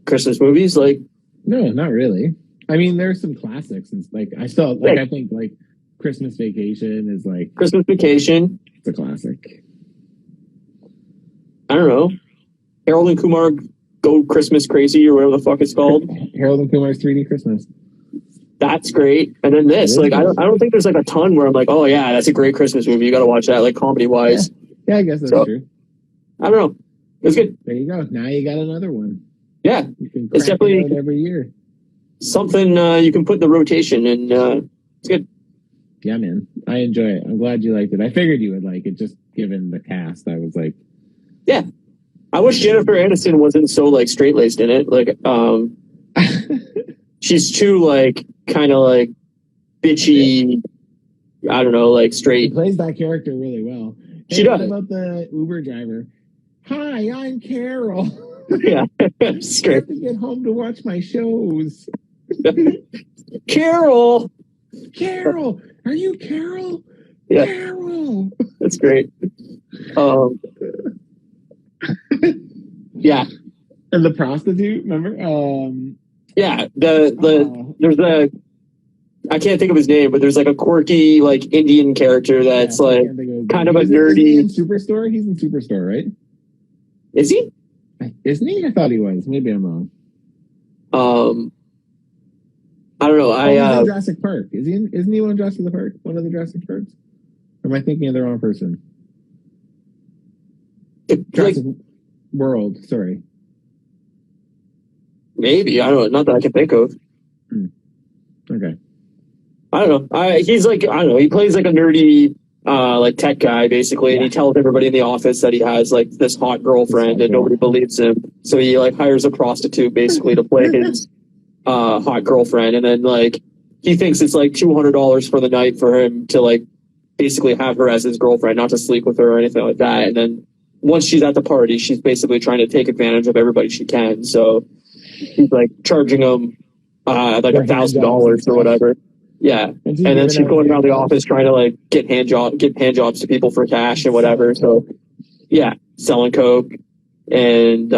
Christmas movies. Like no, not really. I mean, there's some classics and I still I think Christmas Vacation is Christmas Vacation. It's a classic. I don't know. Harold and Kumar Go Christmas Crazy or whatever the fuck it's called. Harold and Kumar's 3D Christmas. That's great. And then this, I don't think there's a ton where I'm like, oh yeah, that's a great Christmas movie. You got to watch that, comedy wise. Yeah, I guess that's true. I don't know. It was good. There you go. Now you got another one. Yeah, you can it's definitely every year. Something you can put in the rotation, and it's good. Yeah, man, I enjoy it. I'm glad you liked it. I figured you would like it, just given the cast. I was like, yeah. I wish Jennifer Aniston wasn't so straight laced in it. She's too kind of bitchy. I don't know, straight. She plays that character really well. She does. What about the Uber driver? Hi, I'm Carol. Yeah, it's great. I have to get home to watch my shows. Carol, are you Carol? Yeah. Carol. That's great. Yeah. And the prostitute, remember? Yeah, there's I can't think of his name, but there's a quirky Indian character that's kind of a nerdy. He's in Superstore? He's in Superstore, right? Is he? Isn't he? I thought he was. Maybe I'm wrong. I don't know. He's in Jurassic Park. Isn't he one of Jurassic Park? One of the Jurassic Parks? Or am I thinking of the wrong person? Jurassic World, sorry. Maybe. I don't know. Not that I can think of. Okay. I don't know. He's I don't know. He plays a nerdy tech guy basically, and he tells everybody in the office that he has this hot girlfriend, and nobody believes him. So he hires a prostitute basically to play his hot girlfriend, and then he thinks it's $200 for the night for him to basically have her as his girlfriend, not to sleep with her or anything like that. And then once she's at the party, she's basically trying to take advantage of everybody she can. So he's charging him $1,000 or whatever. Yeah, and then she's going around the office trying to get hand jobs to people for cash and whatever. So yeah, selling coke, and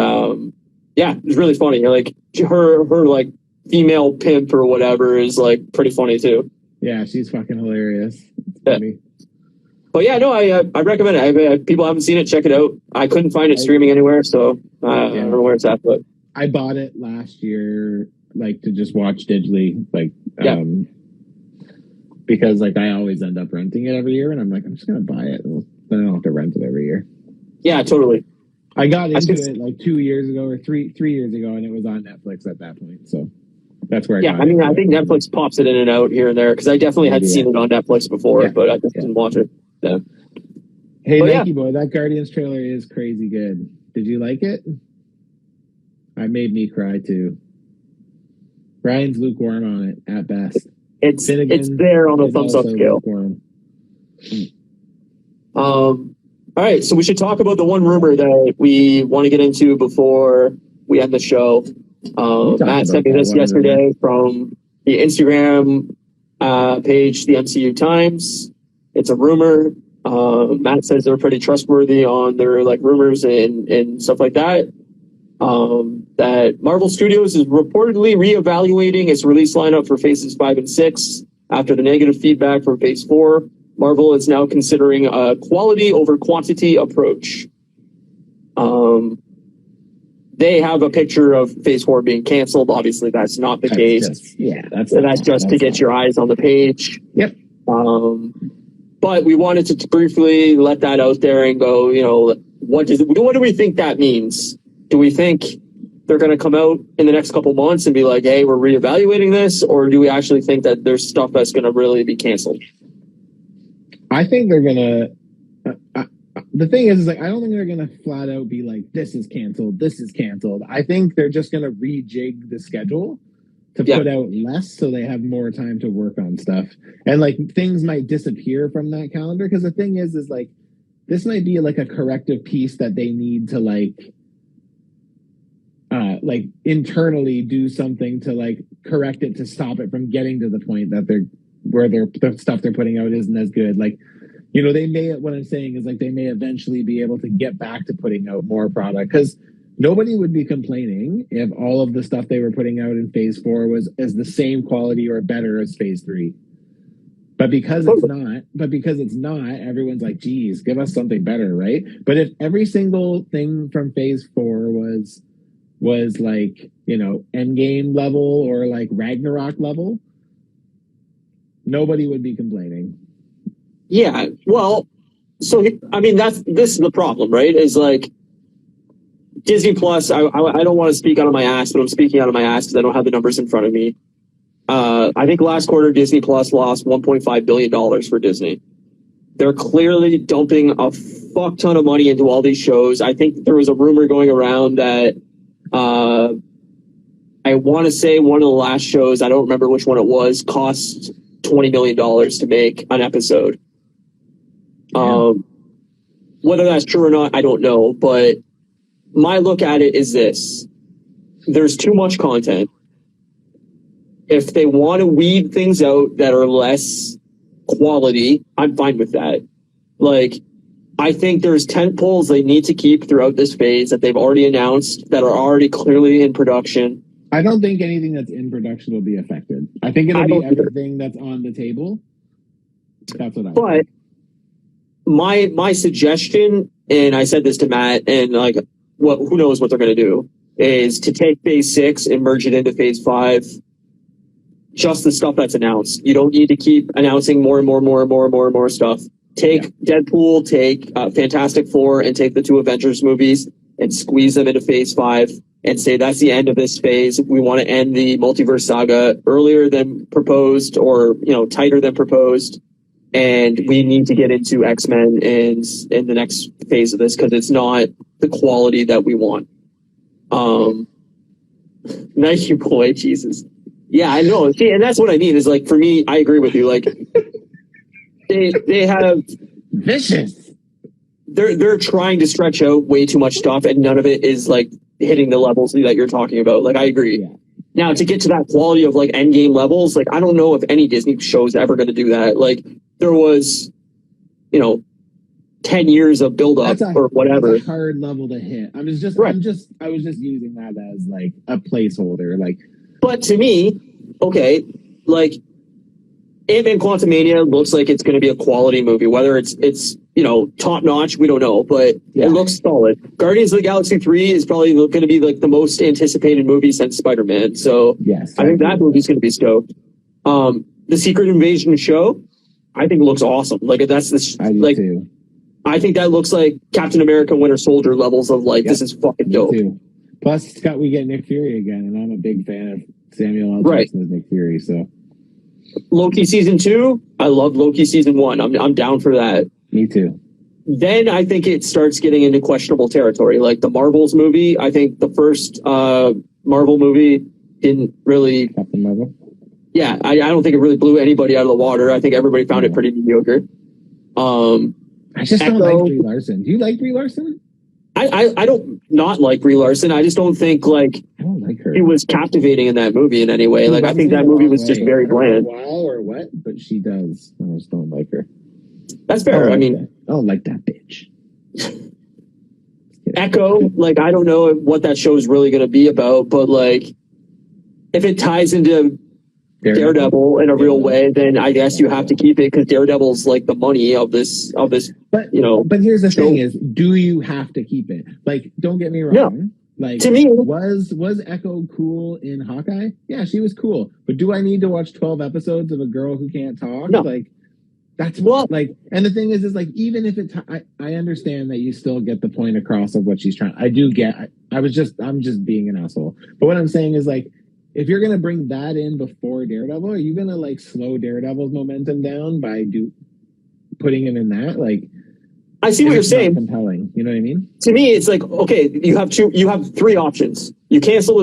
yeah, it's really funny. Her female pimp or whatever is pretty funny too. Yeah, she's fucking hilarious. Yeah. But yeah, no, I recommend it. If people haven't seen it, check it out. I couldn't find it streaming anywhere, so I don't know where it's at. But I bought it last year, to just watch digitally, because I always end up renting it every year, and I'm I'm just gonna buy it. Then I don't have to rent it every year. Yeah, totally. I got into it 2 years ago or three years ago, and it was on Netflix at that point. So that's where I got it. I think Netflix pops it in and out here and there because I definitely had seen it on Netflix before, but I just didn't watch it. Yeah. Hey, Nike boy, that Guardians trailer is crazy good. Did you like it? It made me cry too. Ryan's lukewarm on it at best. It's there on the thumbs up scale. All right, so we should talk about the one rumor that we want to get into before we end the show. Matt sent me this yesterday from the Instagram page, the MCU Times. It's a rumor. Matt says they're pretty trustworthy on their like rumors and stuff like that. That Marvel Studios is reportedly reevaluating its release lineup for Phases 5 and 6 after the negative feedback from Phase 4. Marvel is now considering a quality over quantity approach. They have a picture of Phase 4 being canceled. Obviously, that's not the case. That's just to get your eyes on the page. Yep. But we wanted to briefly let that out there and go, you know, what do we think that means? Do we think they're going to come out in the next couple months and be like, hey, we're reevaluating this? Or do we actually think that there's stuff that's going to really be canceled? I think they're going to... the thing is like, I don't think they're going to flat out be like, this is canceled, this is canceled. I think they're just going to rejig the schedule to put out less so they have more time to work on stuff. And like things might disappear from that calendar. Because the thing is like, this might be like a corrective piece that they need to like internally do something to like correct it to stop it from getting to the point that the stuff they're putting out isn't as good. Like, you know, what I'm saying is like they may eventually be able to get back to putting out more product, because nobody would be complaining if all of the stuff they were putting out in Phase 4 was as the same quality or better as Phase 3. But because it's not, everyone's like, geez, give us something better, right? But if every single thing from Phase 4 was like, you know, Endgame level or like Ragnarok level, nobody would be complaining. Yeah, well, so I mean, this is the problem, right? Is like Disney Plus. I don't want to speak out of my ass, but I'm speaking out of my ass because I don't have the numbers in front of me. I think last quarter Disney Plus lost $1.5 billion for Disney. They're clearly dumping a fuck ton of money into all these shows. I think there was a rumor going around that I want to say one of the last shows, I don't remember which one it was, cost $20 million to make an episode. Whether that's true or not, I don't know. But my look at it is this. There's too much content. If they want to weed things out that are less quality, I'm fine with that. Like, I think there's tent poles they need to keep throughout this phase that they've already announced that are already clearly in production. I don't think anything that's in production will be affected. I think it'll be everything that's on the table. That's what I think. My suggestion, and I said this to Matt, and like, who knows what they're going to do, is to take Phase 6 and merge it into Phase 5. Just the stuff that's announced. You don't need to keep announcing more and more stuff. Take Deadpool, take Fantastic Four, and take the 2 Avengers movies and squeeze them into Phase 5 and say that's the end of this phase. We want to end the multiverse saga earlier than proposed, or, you know, tighter than proposed. And we need to get into X-Men and in the next phase of this, because it's not the quality that we want. Nice, you boy, Jesus. Yeah, I know. See, and that's what I mean is like, for me, I agree with you. Like, they have vicious. They're trying to stretch out way too much stuff, and none of it is like hitting the levels that you're talking about. Like, I agree. Yeah. Now, to get to that quality of like Endgame levels, like, I don't know if any Disney show is ever going to do that. Like, there was, you know, 10 years of build up or whatever. That's a hard level to hit. I was just using that as like a placeholder. Like, but to me, okay, like, Ant-Man Quantumania looks like it's going to be a quality movie. Whether it's you know, top notch, we don't know, but it looks solid. Guardians of the Galaxy 3 is probably going to be like the most anticipated movie since Spider-Man. So yes, I think that movie's going to be stoked. The Secret Invasion show, I think looks awesome. Like, that's this, like, too. I think that looks like Captain America Winter Soldier levels of like, this is fucking dope. Too. Plus, we get Nick Fury again, and I'm a big fan of Samuel L. Jackson as Nick Fury. So, Loki season 2, I love Loki season 1. I'm down for that. Me too. Then I think it starts getting into questionable territory, like the Marvels movie. I think the first Marvel movie didn't really. Captain Marvel. Yeah, I don't think it really blew anybody out of the water. I think everybody found it pretty mediocre. I just don't Echo. like Brie Larson. Do you like Brie Larson? I don't not like Brie Larson. I just don't think like I don't like her. she was captivating in that movie in any way. She Like I rubs think me that the movie wrong was just way. very I don't bland. know why or what, but she does. I just don't like her. That's fair. I mean, I don't like that bitch. Echo, like I don't know what that show is really going to be about, but like if it ties into Daredevil in a real way, then I guess you have to keep it because Daredevil's like the money of this. But you know. But here's the show. thing: is do you have to keep it? Like, don't get me wrong. No. Like, to me, was Echo cool in Hawkeye? Yeah, she was cool. But do I need to watch 12 episodes of a girl who can't talk? No. Like, that's what. Like, and the thing is like, even if it's, I understand that you still get the point across of what she's trying. I do get. I'm just being an asshole. But what I'm saying is like, if you're gonna bring that in before Daredevil, are you gonna like slow Daredevil's momentum down by putting him in that? Like, I see what you're saying. Compelling, you know what I mean? To me, it's like okay, you have three options. You cancel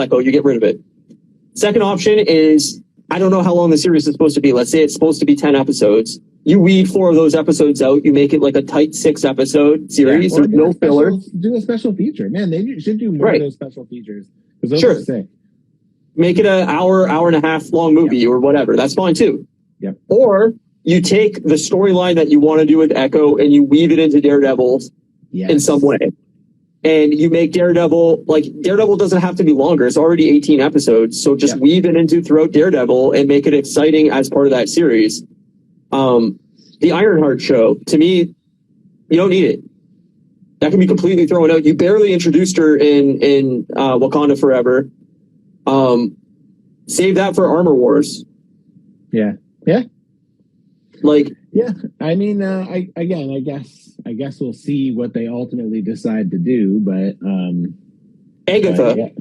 Echo, you get rid of it. Second option is I don't know how long the series is supposed to be. Let's say it's supposed to be 10 episodes. You weed 4 of those episodes out. You make it like a tight 6-episode series. Yeah, There's no filler. Do a special feature, man. They should do more of those special features because those are sick. Make it an hour and a half long movie or whatever. That's fine too. Yep. Or you take the storyline that you want to do with Echo and you weave it into Daredevil in some way. And you make Daredevil doesn't have to be longer. It's already 18 episodes. So just weave it into throughout Daredevil and make it exciting as part of that series. The Ironheart show, to me, you don't need it. That can be completely thrown out. You barely introduced her in Wakanda Forever. Save that for Armor Wars. Yeah. Like, yeah. I mean, I guess we'll see what they ultimately decide to do. But Agatha,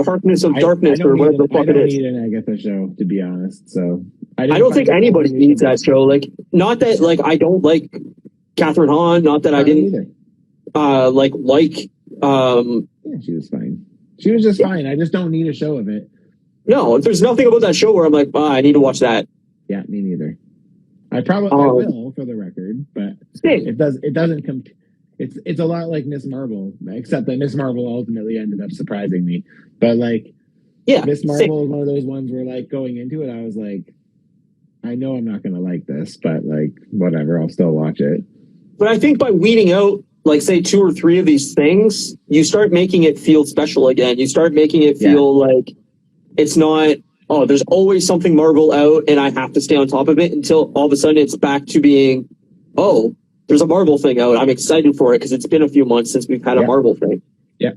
Harkness of Darkness, or whatever the fuck it is. I don't need an Agatha show, to be honest. So I don't think anybody needs that show. Like, not that like I don't like Catherine Hahn. Not that I didn't yeah, she was fine. She was just fine. I just don't need a show of it. No, there's nothing about that show where I'm like, I need to watch that. Yeah, me neither. I will, for the record, but it doesn't come. It's a lot like Miss Marvel, except that Miss Marvel ultimately ended up surprising me. But like, Miss Marvel is one of those ones where like going into it, I was like, I know I'm not gonna like this, but like whatever, I'll still watch it. But I think by weeding out, like say 2 or 3 of these things, you start making it feel special again. You start making it feel like it's not, there's always something Marvel out and I have to stay on top of it until all of a sudden it's back to being, there's a Marvel thing out. I'm excited for it because it's been a few months since we've had a Marvel thing. Yeah.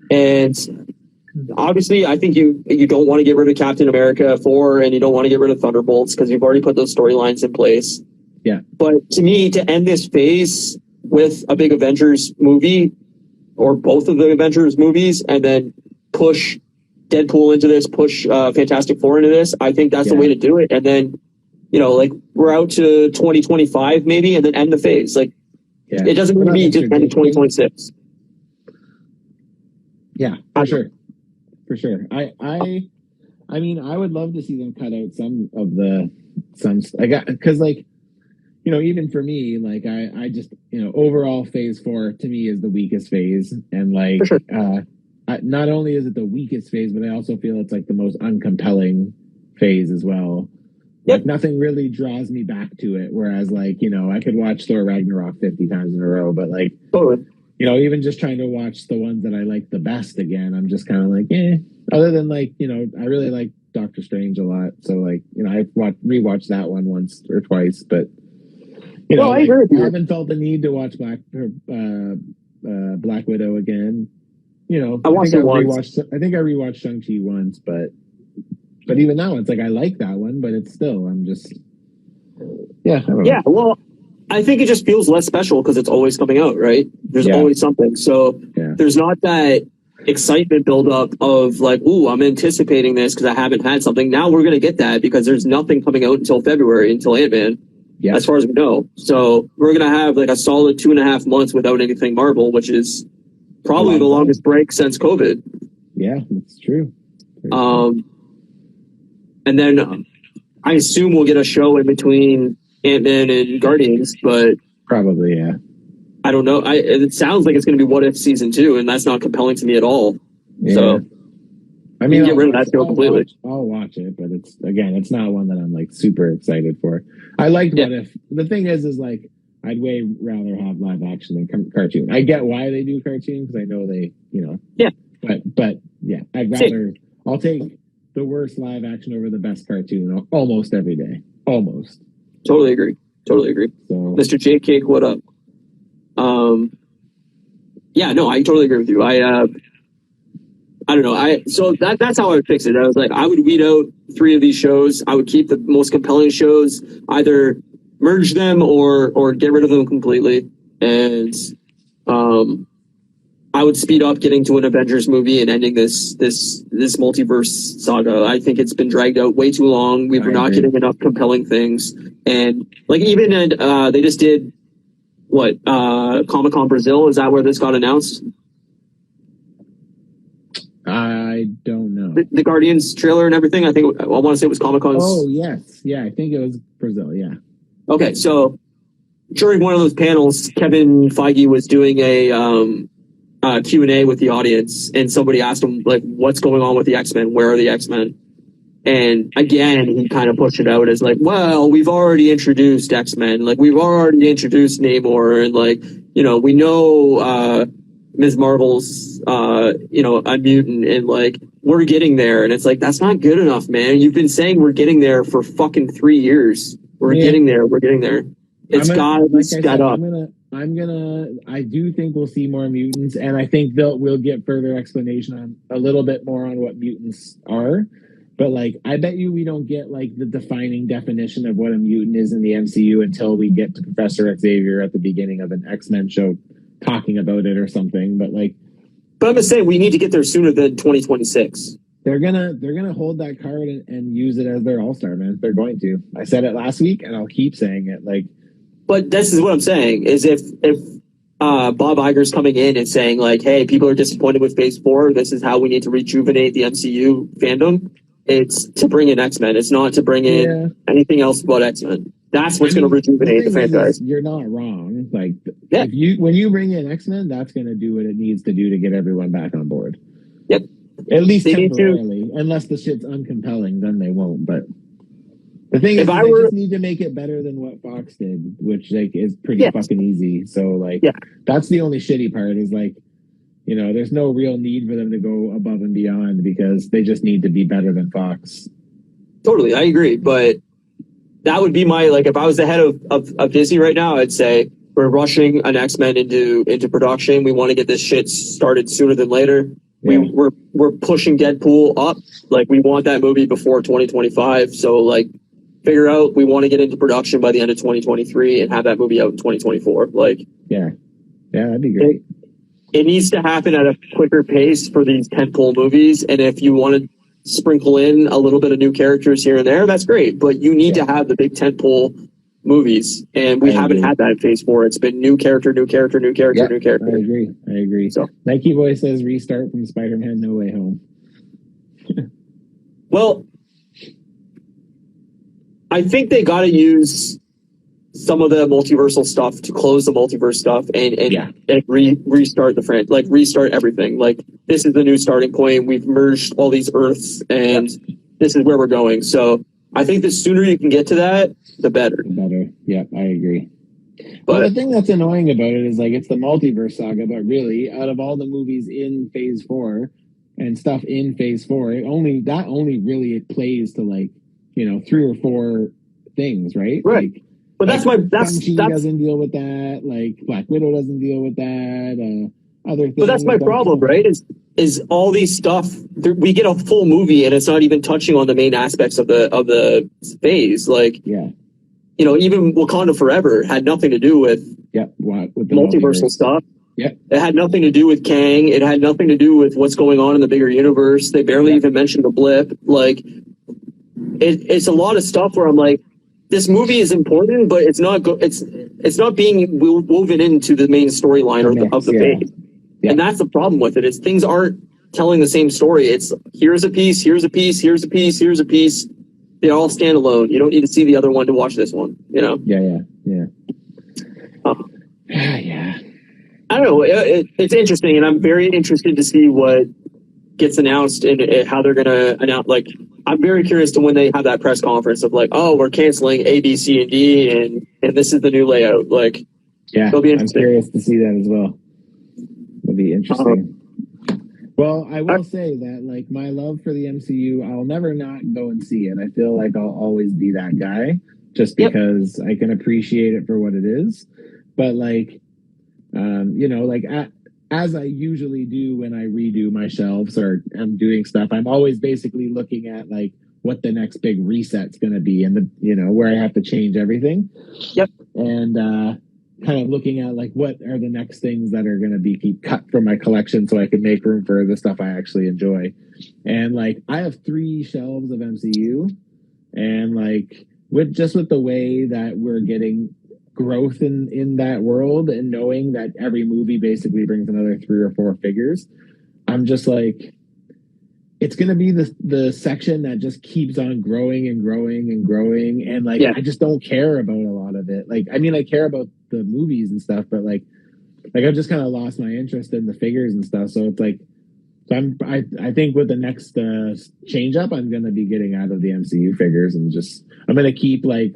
And obviously I think you don't want to get rid of Captain America 4 and you don't want to get rid of Thunderbolts because you've already put those storylines in place. Yeah. But to me, to end this phase with a big Avengers movie or both of the Avengers movies and then push Deadpool into this, push Fantastic Four into this, I think that's the way to do it. And then, like we're out to 2025 maybe and then end the phase. Like it doesn't need to be just end of 2026. Yeah, for sure. I mean, I would love to see them cut out because like, even for me, like I just, overall phase 4 to me is the weakest phase. And like, not only is it the weakest phase, but I also feel it's like the most uncompelling phase as well. Like nothing really draws me back to it. Whereas like, I could watch Thor Ragnarok 50 times in a row, but like, even just trying to watch the ones that I like the best again, I'm just kind of like, other than like, I really like Doctor Strange a lot. So like, I've rewatched that one once or twice, but I agree with you. I haven't felt the need to watch Black Widow again. I watched it once. I think I rewatched Shang-Chi once, but even that one, it's like I like that one, but it's still I'm just I don't know. Well, I think it just feels less special because it's always coming out, right? There's always something, so there's not that excitement build up of like, ooh, I'm anticipating this because I haven't had something. Now we're gonna get that because there's nothing coming out until February, until Ant-Man. Yeah. As far as we know. So we're going to have like a solid 2.5 months without anything Marvel, which is probably the longest break since COVID. Yeah, that's true. And then I assume we'll get a show in between Ant-Man and Guardians, but Probably, yeah. I don't know. It sounds like it's going to be What If season 2, and that's not compelling to me at all. Yeah. So I mean, you can get rid of that show completely. I'll watch it, but it's not one that I'm like super excited for. I liked What If. The thing is like I'd way rather have live action than cartoon. I get why they do cartoon because I know they, Yeah. But yeah, I'll take the worst live action over the best cartoon almost every day. Almost. Totally agree. So, Mr. J Cake, what up? Yeah, no, I totally agree with you. I don't know. So that's how I would fix it. I was like, I would weed out 3 of these shows. I would keep the most compelling shows, either merge them or get rid of them completely. And I would speed up getting to an Avengers movie and ending this multiverse saga. I think it's been dragged out way too long. We're not getting enough compelling things. And like even they just did Comic-Con Brazil. Is that where this got announced? I don't know. The Guardians trailer and everything. I want to say it was Comic-Con's. Oh yes, yeah. I think it was Brazil. Yeah. Okay, so during one of those panels, Kevin Feige was doing a Q&A with the audience, and somebody asked him like, "What's going on with the X-Men? Where are the X-Men?" And again, he kind of pushed it out as like, "Well, we've already introduced X-Men. Like, we've already introduced Namor, and like, we know Ms. Marvel's, a mutant, and like, we're getting there." And it's like, that's not good enough, man. You've been saying we're getting there for fucking 3 years. We're getting there. It's got to sped up. I do think we'll see more mutants, and I think we'll get further explanation on a little bit more on what mutants are. But like, I bet you we don't get like the defining definition of what a mutant is in the MCU until we get to Professor Xavier at the beginning of an X-Men show talking about it or something. But I'm just saying we need to get there sooner than 2026. They're gonna hold that card and use it as their all-star, man. They're going to. I said it last week, and I'll keep saying it. Like, but this is what I'm saying: is if Bob Iger's coming in and saying like, "Hey, people are disappointed with Phase 4. This is how we need to rejuvenate the MCU fandom." It's to bring in X-Men. It's not to bring in anything else but X-Men. That's what's going to rejuvenate the franchise. You're not wrong. Like, when you bring in X-Men, that's going to do what it needs to do to get everyone back on board. Yep. At least temporarily. Unless the shit's uncompelling, then they won't. But the thing is, they just need to make it better than what Fox did, which like is pretty fucking easy. So like, that's the only shitty part is like, there's no real need for them to go above and beyond because they just need to be better than Fox. Totally, I agree. But that would be my, like, if I was the head of Disney right now, I'd say we're rushing an X-Men into production. We want to get this shit started sooner than later. Yeah. We're pushing Deadpool up. Like, we want that movie before 2025. So, like, figure out we want to get into production by the end of 2023 and have that movie out in 2024. Like, yeah, that'd be great. It needs to happen at a quicker pace for these tentpole movies. And if you want to sprinkle in a little bit of new characters here and there, that's great. But you need to have the big tentpole movies. And we haven't had that in Phase 4. It's been new character. I agree. So Nike Boy says restart from Spider-Man No Way Home. Well, I think they got to use some of the multiversal stuff to close the multiverse stuff and restart the franchise, like restart everything. Like, this is the new starting point. We've merged all these Earths and this is where we're going. So I think the sooner you can get to that, the better. Yeah, I agree. But the thing that's annoying about it is like, it's the multiverse saga, but really out of all the movies in Phase 4 and stuff in Phase 4, it only really plays to like, 3 or 4 things, right? Right. Like, but that's Shang-Chi doesn't deal with that. Like, Black Widow doesn't deal with that. Other things. But that's my problem, right? Is all these stuff we get a full movie and it's not even touching on the main aspects of the phase. Like, even Wakanda Forever had nothing to do with with the multiversal stuff. It had nothing to do with Kang. It had nothing to do with what's going on in the bigger universe. They barely even mentioned the blip. Like, it's a lot of stuff where I'm like, this movie is important, but it's not it's not being woven into the main storyline of the phase. And that's the problem with it. Is things aren't telling the same story. It's here's a piece, here's a piece, here's a piece, here's a piece. They all stand alone. You don't need to see the other one to watch this one. You know. Yeah. Um, Yeah. I don't know. It's interesting, and I'm very interested to see what gets announced and how they're going to announce. Like, I'm very curious to when they have that press conference of like, oh, we're canceling A, B, C, and D, and this is the new layout. Like, Yeah, it'll be I'm interesting. curious to see that as well. It'll be interesting. Well, I will say that, like, my love for the MCU, I'll never not go and see it. I feel like I'll always be that guy, just because I can appreciate it for what it is. But like, you know, like as I usually do when I redo my shelves or I'm doing stuff, I'm always basically looking at like what the next big reset's going to be, and the, you know, where I have to change everything. Yep. And kind of looking at like what are the next things that are going to be cut from my collection so I can make room for the stuff I actually enjoy. And like, I have 3 shelves of MCU, and like with the way that we're getting growth in that world, and knowing that every movie basically brings another 3 or 4 figures, I'm just like, it's going to be the section that just keeps on growing and growing and growing. And like, I just don't care about a lot of it. Like, I mean, I care about the movies and stuff, but like I've just kind of lost my interest in the figures and stuff. So it's like, I think with the next change up, I'm going to be getting out of the MCU figures, and just, I'm going to keep like,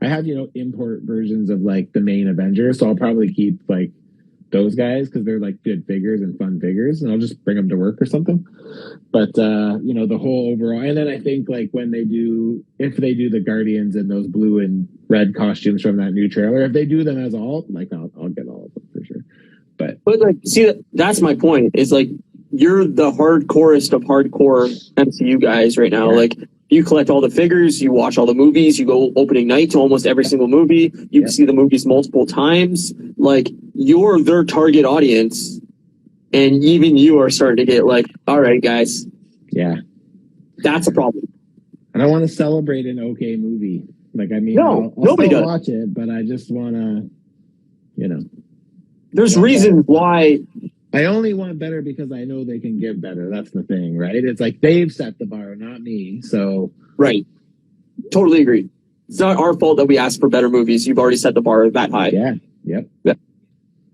I have, you know, import versions of like the main Avengers. So I'll probably keep like those guys because they're like good figures and fun figures, and I'll just bring them to work or something. But you know, the whole overall, and then I think like if they do the Guardians in those blue and red costumes from that new trailer, if they do them as all, like I'll get all of them for sure. But like, see, that's my point. Is like, you're the hardcorest of hardcore MCU guys right now. Like, you collect all the figures, you watch all the movies, you go opening night to almost every single movie, you see the movies multiple times. Like, you're their target audience, and even you are starting to get like, all right, guys. Yeah. That's a problem. And I want to celebrate an okay movie. Like, I mean, no, I'll nobody still does. watch it, but I just want to, you know. There's reasons why. I only want better because I know they can give better. That's the thing, right? It's like they've set the bar, not me. So right, totally agree. It's not our fault that we asked for better movies. You've already set the bar that high. Yeah, yep.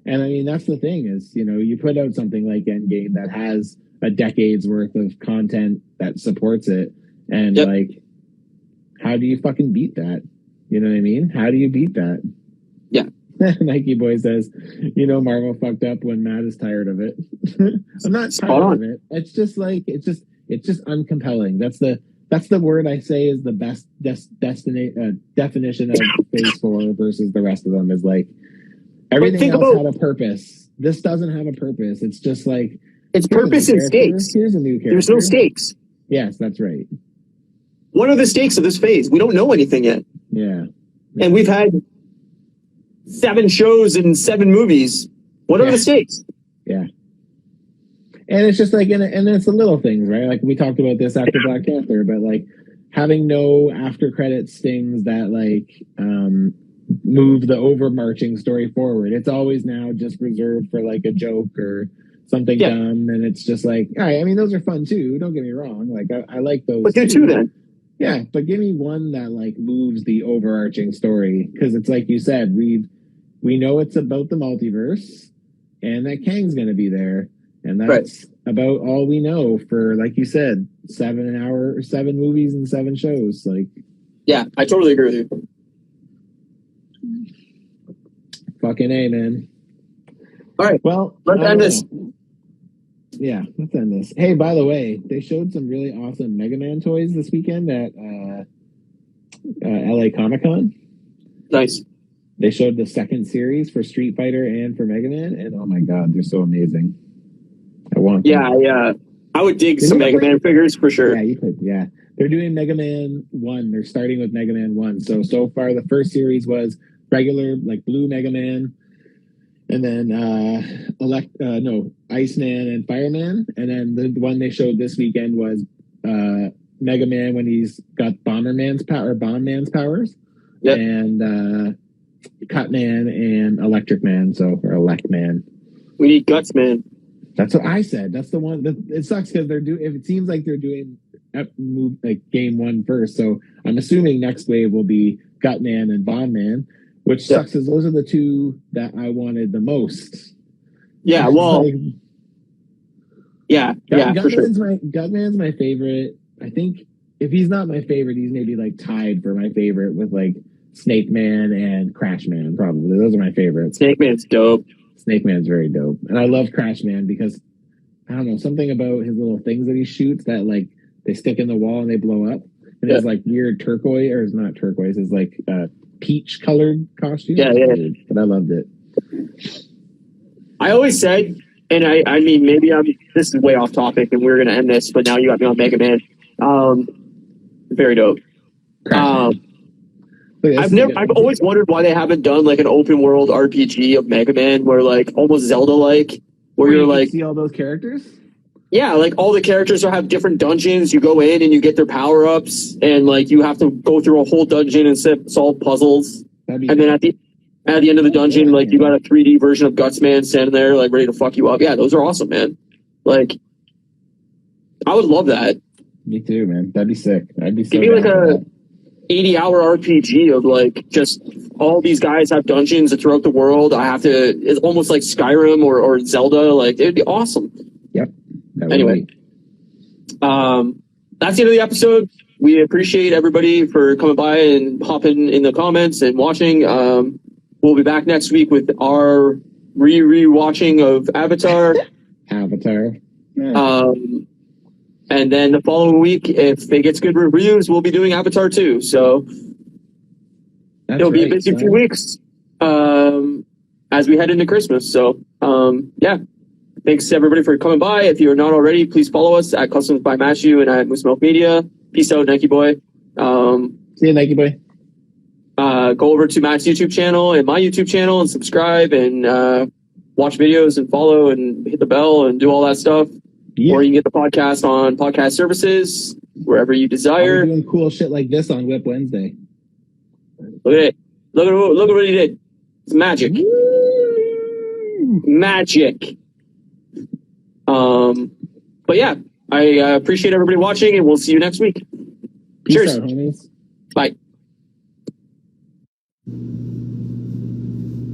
And I mean, that's the thing is, you know, you put out something like Endgame that has a decade's worth of content that supports it, and like, how do you fucking beat that? You know what I mean? How do you beat that? Yeah. Nike Boy says, you know, Marvel fucked up when Matt is tired of it. I'm not tired of it. It's just like, it's just uncompelling. That's the word I say is the best definition of Phase 4 versus the rest of them, is like, everything else had a purpose. This doesn't have a purpose. It's just like, it's purpose and stakes. Here's a new character. There's no stakes. Yes, that's right. What are the stakes of this phase? We don't know anything yet. Yeah. And we've had 7 shows and 7 movies. What are the stakes? Yeah. And it's just like, and it's the little things, right? Like, we talked about this after Black Panther, but like, having no after credit stings that like move the overmarching story forward. It's always now just reserved for like a joke or something dumb, and it's just like, all right, I mean, those are fun too, don't get me wrong, like I like those, but do two then. Yeah, but give me one that like moves the overarching story, because it's like you said, we know it's about the multiverse and that Kang's gonna be there, and that's about all we know for, like you said, 7 movies and 7 shows. Like, yeah, I totally agree with you. Fucking A, man. All right, well, let's end this. Yeah, let's end this. Hey, by the way, they showed some really awesome Mega Man toys this weekend at LA Comic Con. Nice. They showed the second series for Street Fighter and for Mega Man, and oh my god, they're so amazing. I want them. Yeah. I would dig some Mega Man figures for sure. Yeah, you could. Yeah, they're doing Mega Man 1. They're starting with Mega Man 1. So far, the first series was regular, like blue Mega Man, and then Iceman and Fireman, and then the one they showed this weekend was Mega Man when he's got Bombman's powers, and Cutman and Electric Man, or Elect Man. We need Guts Man. That's what I said. That's the one. It sucks because it seems like they're doing game one first. So I'm assuming next wave will be Gutman and Bondman, which sucks because those are the two that I wanted the most. Yeah, well, Like, for sure. Gutman's my favorite. I think if he's not my favorite, he's maybe like tied for my favorite with like Snake Man and Crash Man. Probably those are my favorites. Snake Man's dope. Snake Man's very dope, and I love Crash Man because I don't know, something about his little things that he shoots that like they stick in the wall and they blow up. And it's like weird turquoise, or it's not turquoise, it's like peach colored costume. Yeah. But I loved it. I always said, and I mean, maybe this is way off topic and we're going to end this, but now you got me on Mega Man. Very dope. I've always wondered why they haven't done like an open world RPG of Mega Man where like almost Zelda like, where you're like, see all those characters. Yeah, like all the characters will have different dungeons. You go in and you get their power ups, and like you have to go through a whole dungeon and solve puzzles. And then at the end of the dungeon, like you got a 3D version of Gutsman standing there, like ready to fuck you up. Yeah, those are awesome, man. Like, I would love that. Me too, man. That'd be sick. I'd be so give me like a 80-hour RPG of like just all these guys have dungeons throughout the world. It's almost like Skyrim or Zelda. Like it'd be awesome. Yep. Anyway, that's the end of the episode. We appreciate everybody for coming by and hopping in the comments and watching. We'll be back next week with our re-watching of Avatar. Yeah. And then the following week, if it gets good reviews, we'll be doing Avatar 2. So it'll be a busy few weeks as we head into Christmas. So, yeah. Thanks to everybody for coming by. If you're not already, please follow us at Customs by Matthew and at Moose Milk Media. Peace out, Nike Boy. See you, Nike Boy. Go over to Matt's YouTube channel and my YouTube channel and subscribe and watch videos and follow and hit the bell and do all that stuff. Yeah. Or you can get the podcast on podcast services, wherever you desire. I'm doing cool shit like this on Whip Wednesday. Look at it. Look at what he did. It's magic. Woo! Magic. But yeah, I appreciate everybody watching, and we'll see you next week. Peace Cheers. out, homies. Bye.